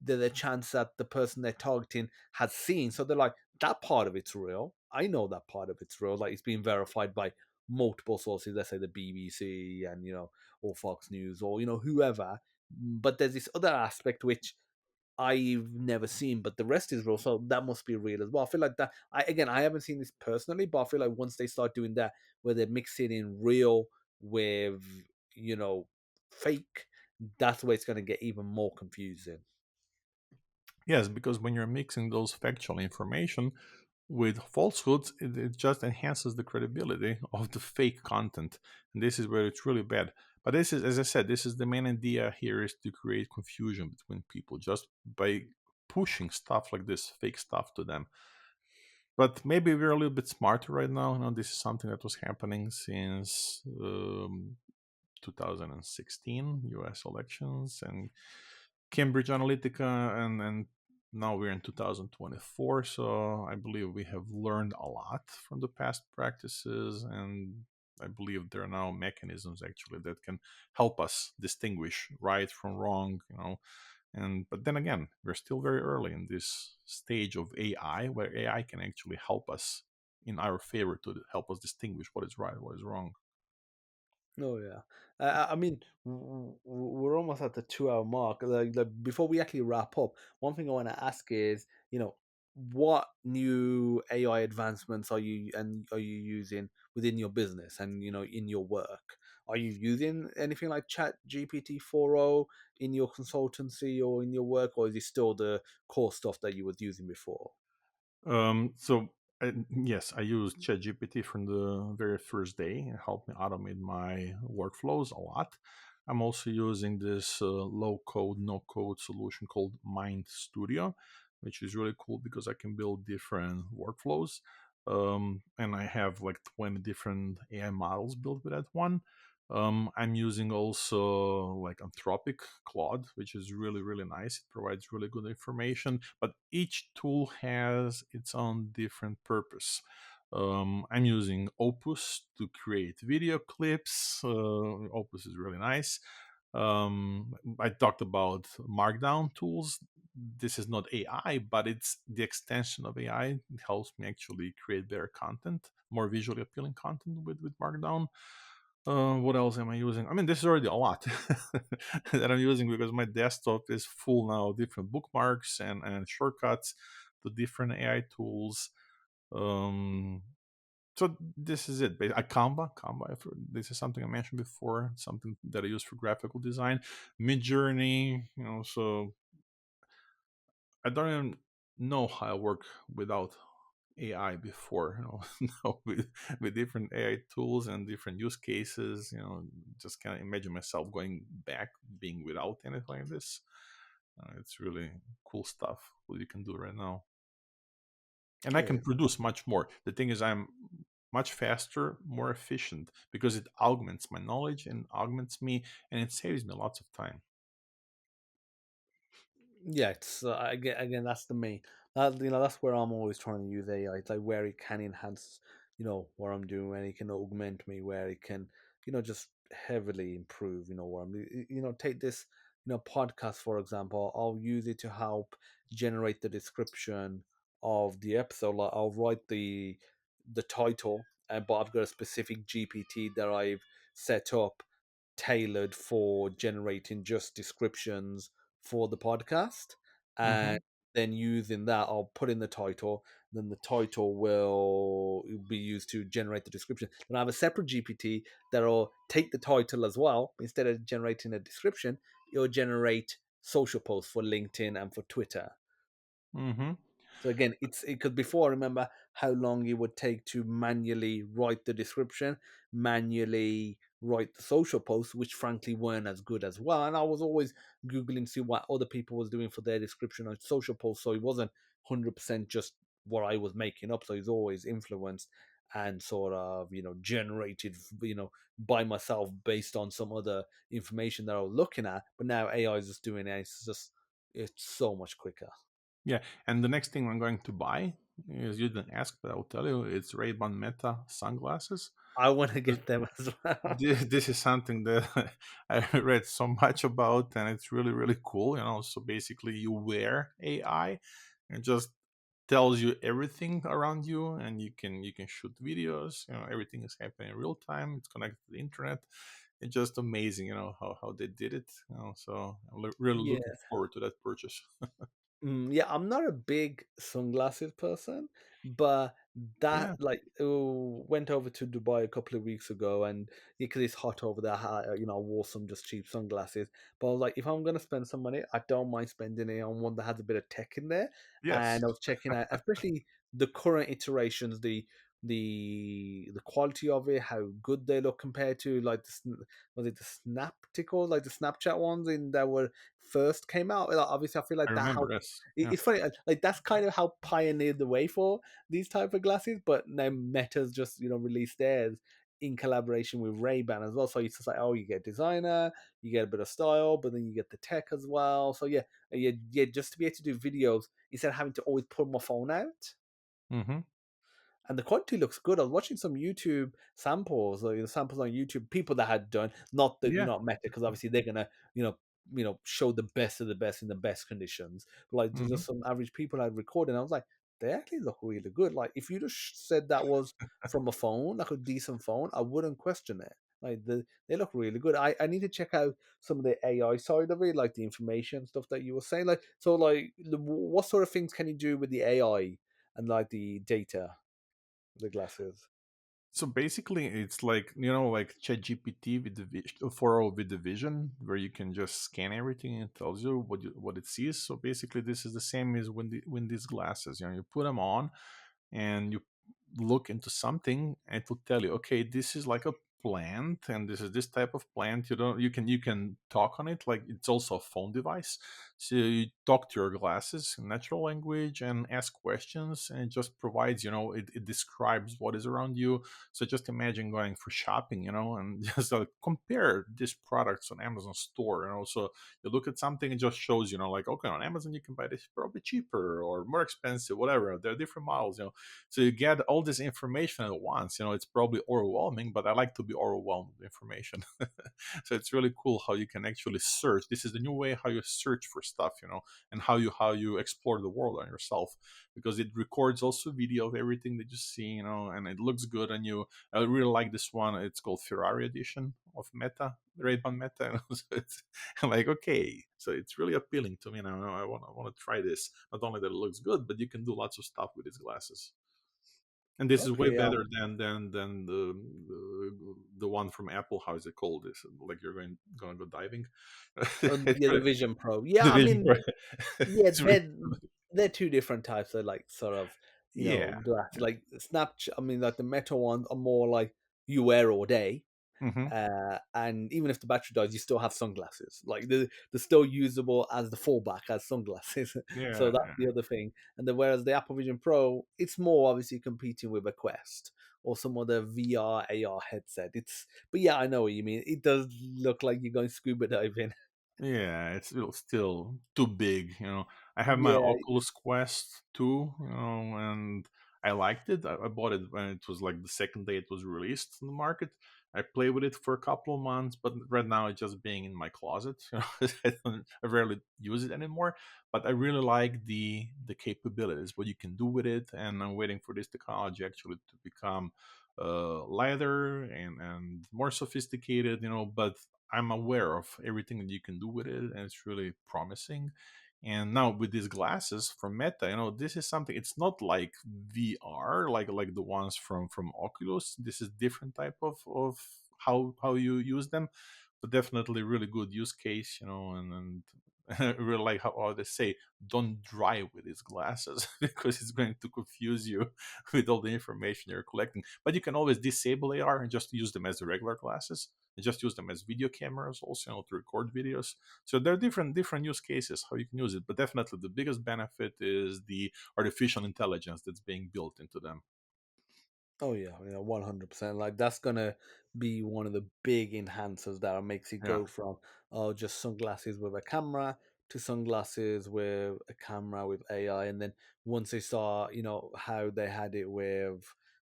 a chance that the person they're targeting has seen. So they're like, that part of it's real. I know that part of it's real. Like it's being verified by multiple sources, let's say the BBC and or Fox News or whoever. But there's this other aspect which I've never seen, but the rest is real, so that must be real as well. I feel like that. I haven't seen this personally, but I feel like once they start doing that, where they're mixing in real with you know fake, that's where it's going to get even more confusing. Yes, because when you're mixing those factual information with falsehoods, it just enhances the credibility of the fake content. And this is where it's really bad. But this is, as I said, this is the main idea here, is to create confusion between people just by pushing stuff like this, fake stuff to them. But maybe we're a little bit smarter right now. This is something that was happening since 2016 US elections and Cambridge Analytica, and now we're in 2024. So I believe we have learned a lot from the past practices, and I believe there are now mechanisms actually that can help us distinguish right from wrong. And but then again, we're still very early in this stage of AI, where AI can actually help us in our favor to help us distinguish what is right, what is wrong. Oh yeah, I mean we're almost at the 2 hour mark. Like before we actually wrap up, one thing I want to ask is, what new AI advancements are you using within your business and in your work? Are you using anything like Chat GPT 4.0 in your consultancy or in your work, or is it still the core stuff that you was using before? So yes, I used ChatGPT from the very first day. It helped me automate my workflows a lot. I'm also using this low code, no code solution called Mind Studio, which is really cool because I can build different workflows. And I have like 20 different AI models built with that one. I'm using also like Anthropic Claude, which is really, really nice. It provides really good information, but each tool has its own different purpose. I'm using Opus to create video clips. Opus is really nice. I talked about Markdown tools. This is not AI, but it's the extension of AI. It helps me actually create better content, more visually appealing content with Markdown. What else am I using? I mean, this is already a lot that I'm using, because my desktop is full now of different bookmarks and shortcuts to different AI tools. Um, so this is it. Canva. This is something I mentioned before. Something that I use for graphical design. Midjourney. So I don't even know how I work without AI before, with different AI tools and different use cases. Just can't imagine myself going back being without anything like this. It's really cool stuff what you can do right now, and I can It produce much more. The thing is, I'm much faster, more efficient because it augments my knowledge and augments me, and it saves me lots of time. Yeah, it's again that's the main that's where I'm always trying to use AI. It's like where it can enhance what I'm doing, where it can augment me, where it can just heavily improve what I'm take this podcast for example. I'll use it to help generate the description of the episode. Like I'll write the title, but I've got a specific GPT that I've set up tailored for generating just descriptions for the podcast. Hmm. And then using that, I'll put in the title. Then the title will be used to generate the description. Then I have a separate GPT that'll take the title as well. Instead of generating a description, it'll generate social posts for LinkedIn and for Twitter. Hmm. So again, it's because before I remember how long it would take to manually write the description, manually write the social posts, which frankly weren't as good as well. And I was always googling to see what other people was doing for their description on social posts, so it wasn't 100% just what I was making up. So it's always influenced and sort of generated by myself based on some other information that I was looking at. But now AI is just doing it. It's so much quicker. Yeah, and the next thing I'm going to buy is, you didn't ask, but I'll tell you, it's Ray-Ban Meta sunglasses. I want to get them as well. This is something that I read so much about, and it's really, really cool. So basically, you wear AI, and just tells you everything around you, and you can shoot videos. Everything is happening in real time. It's connected to the internet. It's just amazing, how they did it. So I'm really Yeah. looking forward to that purchase. Yeah, I'm not a big sunglasses person, but that Yeah. like went over to Dubai a couple of weeks ago, and because it's hot over there, I wore some just cheap sunglasses. But I was like, if I'm gonna spend some money, I don't mind spending it on one that has a bit of tech in there. Yes. And I was checking out, especially the current iterations, the quality of it, how good they look compared to like was it the Snaptical, like the Snapchat ones in that were first came out. Like, obviously, I feel I like that remember. how Yes. Yeah. it's funny. Like that's kind of how pioneered the way for these type of glasses. But now Meta's just released theirs in collaboration with Ray Ban as well. So it's just like, oh, you get designer, you get a bit of style, but then you get the tech as well. So yeah, just to be able to do videos instead of having to always pull my phone out, Hmm. and the quality looks good. I was watching some YouTube samples, or samples on YouTube, people that had done not the Yeah. not Meta, because obviously they're gonna show the best of the best in the best conditions. But like there's Hmm. just some average people had recorded, and I was like, they actually look really good. Like if you just said that was from a phone, like a decent phone, I wouldn't question it. Like they look really good. I need to check out some of the AI side of it, like the information stuff that you were saying. Like so, like what sort of things can you do with the AI and like the data? The glasses. So basically, it's like, like ChatGPT with the with the vision, where you can just scan everything and it tells you what it sees. So basically, this is the same as when these glasses. You put them on, and you look into something, and it will tell you, okay, this is like a plant, and this is this type of plant. You can talk on it, like it's also a phone device. So you talk to your glasses in natural language and ask questions, and it just provides, it describes what is around you. So just imagine going for shopping, and just compare these products on Amazon store. So you look at something, it just shows, like, okay, on Amazon you can buy this probably cheaper or more expensive, whatever. There are different models. So you get all this information at once. It's probably overwhelming, but I like to be overwhelmed with information. So it's really cool how you can actually search. This is the new way how you search for stuff, and how you explore the world on yourself, because it records also video of everything that you see, and it looks good on you. I really like this one. It's called Ferrari edition of Meta, Ray-Ban Meta. So it's like, okay, so it's really appealing to me now. I want to try this. Not only that it looks good, but you can do lots of stuff with these glasses. And this is way Okay, better than the one from Apple. How is it called? This like you're gonna go diving. It's yeah, the really- Vision Pro. Yeah, the I Vision mean, Pro. yeah, It's really, they're two different types of like sort of yeah. glass. Like Snapchat. I mean, like the Meta ones are more like you wear all day, Hmm. And even if the battery dies, you still have sunglasses. Like they're still usable as the fallback as sunglasses. So Yeah, that's yeah. the other thing. And then whereas the Apple Vision Pro, it's more obviously competing with a Quest or some other VR AR headset. It's but yeah, I know what you mean. It does look like you're going scuba diving. Yeah, it's still too big, you know. I have my Yeah. Oculus Quest 2, you know, and I liked it. I bought it when it was like the second day it was released in the market. I played with it for a couple of months, but right now it's just being in my closet. You know, I rarely use it anymore. But I really like the capabilities, what you can do with it, and I'm waiting for this technology actually to become lighter and more sophisticated, you know. But I'm aware of everything that you can do with it, and it's really promising. And now with these glasses from Meta, you know, this is something. It's not like VR, like the ones from Oculus. This is different type of how you use them, but definitely really good use case, you know. And I really like how they say don't drive with these glasses because it's going to confuse you with all the information you're collecting. But you can always disable AR and just use them as the regular glasses and just use them as video cameras also, you know, to record videos. So there are different use cases how you can use it, but definitely the biggest benefit is the artificial intelligence that's being built into them. Oh yeah, 100%. Like that's gonna be one of the big enhancers that makes it Yeah. go from just sunglasses with a camera to sunglasses with a camera with AI, and then once they saw, how they had it with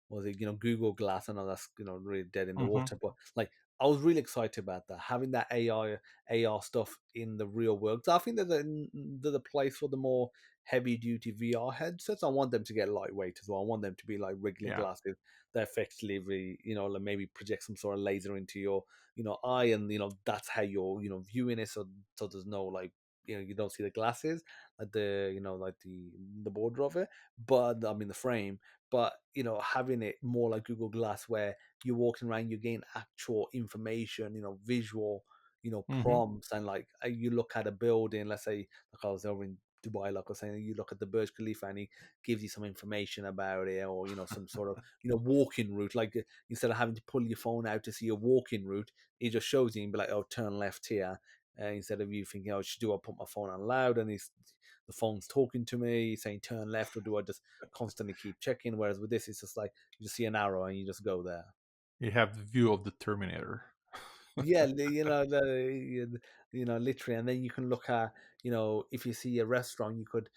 was it, Google Glass. I know that's really dead in the Hmm. water, but like I was really excited about that having that AI AR stuff in the real world. So I think there's a place for the more heavy duty VR headsets. I want them to get lightweight as well. I want them to be like regular Yeah. glasses that effectively, like maybe project some sort of laser into your, eye, and that's how you're, viewing it. So there's no like, you don't see the glasses, like like the border of it, but I mean the frame. But having it more like Google Glass, where you're walking around, you're getting actual information, visual, Hmm. prompts, and like you look at a building. Let's say, like I was over in Dubai, like I was saying, you look at the Burj Khalifa, and he gives you some information about it, or some sort of walking route. Like instead of having to pull your phone out to see a walking route, it just shows you and be like, oh, turn left here. Instead of you thinking, oh, do I put my phone on loud and the phone's talking to me saying turn left, or do I just constantly keep checking? Whereas with this, it's just like you just see an arrow and you just go there. You have the view of the Terminator. Yeah, literally, and then you can look at, if you see a restaurant, you could,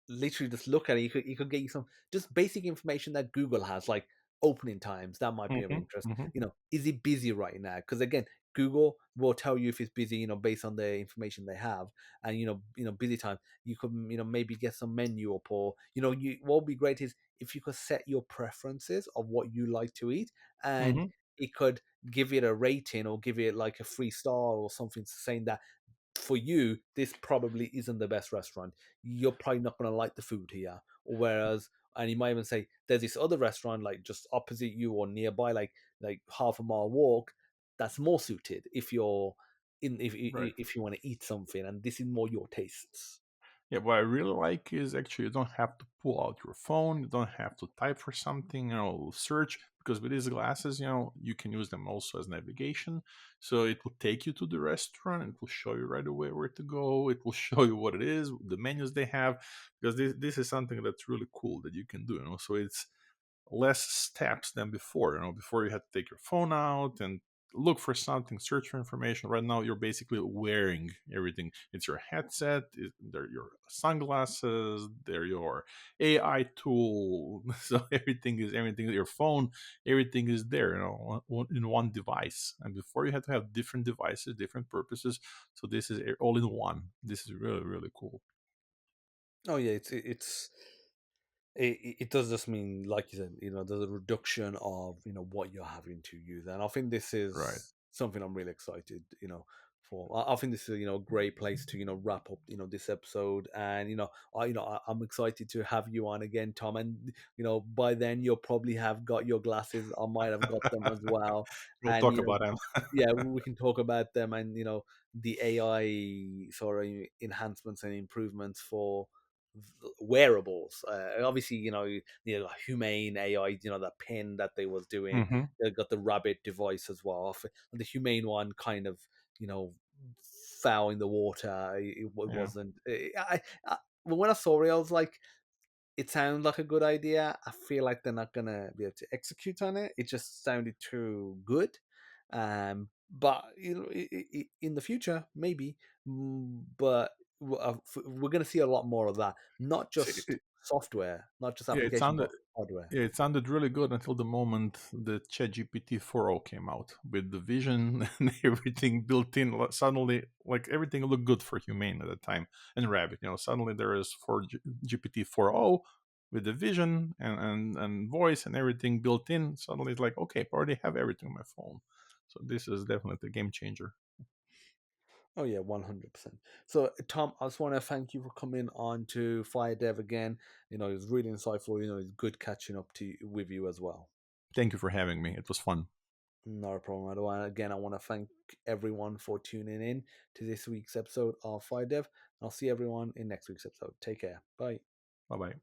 literally just look at it. You could get you some just basic information that Google has, like opening times. That might be of Hmm. interest. Hmm. Is it busy right now? Because again, Google will tell you if it's busy, based on the information they have, and busy time. You could, maybe get some menu up, or what would be great is if you could set your preferences of what you like to eat, and Hmm. it could give it a rating or give it like a 3 star or something saying that for you this probably isn't the best restaurant. You're probably not going to like the food here. Or whereas, and you might even say there's this other restaurant like just opposite you or nearby, like half a mile walk, that's more suited if you're in Right. if you want to eat something and this is more your tastes. Yeah, what I really like is actually you don't have to pull out your phone, you don't have to type for something, you know, search, because with these glasses, you know, you can use them also as navigation. So it will take you to the restaurant, it will show you right away where to go, it will show you what it is, the menus they have, because this is something that's really cool that you can do, you know. So it's less steps than before. You know, before you had to take your phone out and look for something, search for information. Right now, you're basically wearing everything. It's your headset, they're your sunglasses, they're your AI tool. So everything. Your phone, everything is there. You know, in one device. And before you had to have different devices, different purposes. So this is all in one. This is really really cool. Oh yeah, it does just mean, like you said, there's a reduction of what you're having to use, and I think this Right. is something I'm really excited, for. I think this is a great place to wrap up this episode, and I'm excited to have you on again, Tom, and by then you'll probably have got your glasses. I might have got them as well, We'll and talk about them. yeah, we can talk about them, and the AI sort of enhancements and improvements for wearables. Obviously, humane AI, that pin that they was doing. Hmm. They got the rabbit device as well. And the humane one kind of, you know, fell in the water. It Yeah. wasn't. When I saw it, I was like, it sounds like a good idea. I feel like they're not gonna be able to execute on it. It just sounded too good. But in the future, maybe. But we're gonna see a lot more of that. Not See, just software, not just yeah, it application, sounded but hardware. Yeah, it sounded really good until the moment the ChatGPT 4.0 came out with the vision and everything built in. Suddenly, like everything looked good for Humane at the time and Rabbit. Suddenly there is GPT 4.0 with the vision and voice and everything built in. Suddenly it's like, okay, I already have everything on my phone. So this is definitely a game changer. Oh yeah, 100%. So Tom, I just want to thank you for coming on to FireDev again. It was really insightful. It's good catching up with you as well. Thank you for having me. It was fun. Not a problem at all. And again, I want to thank everyone for tuning in to this week's episode of FireDev. I'll see everyone in next week's episode. Take care. Bye. Bye bye.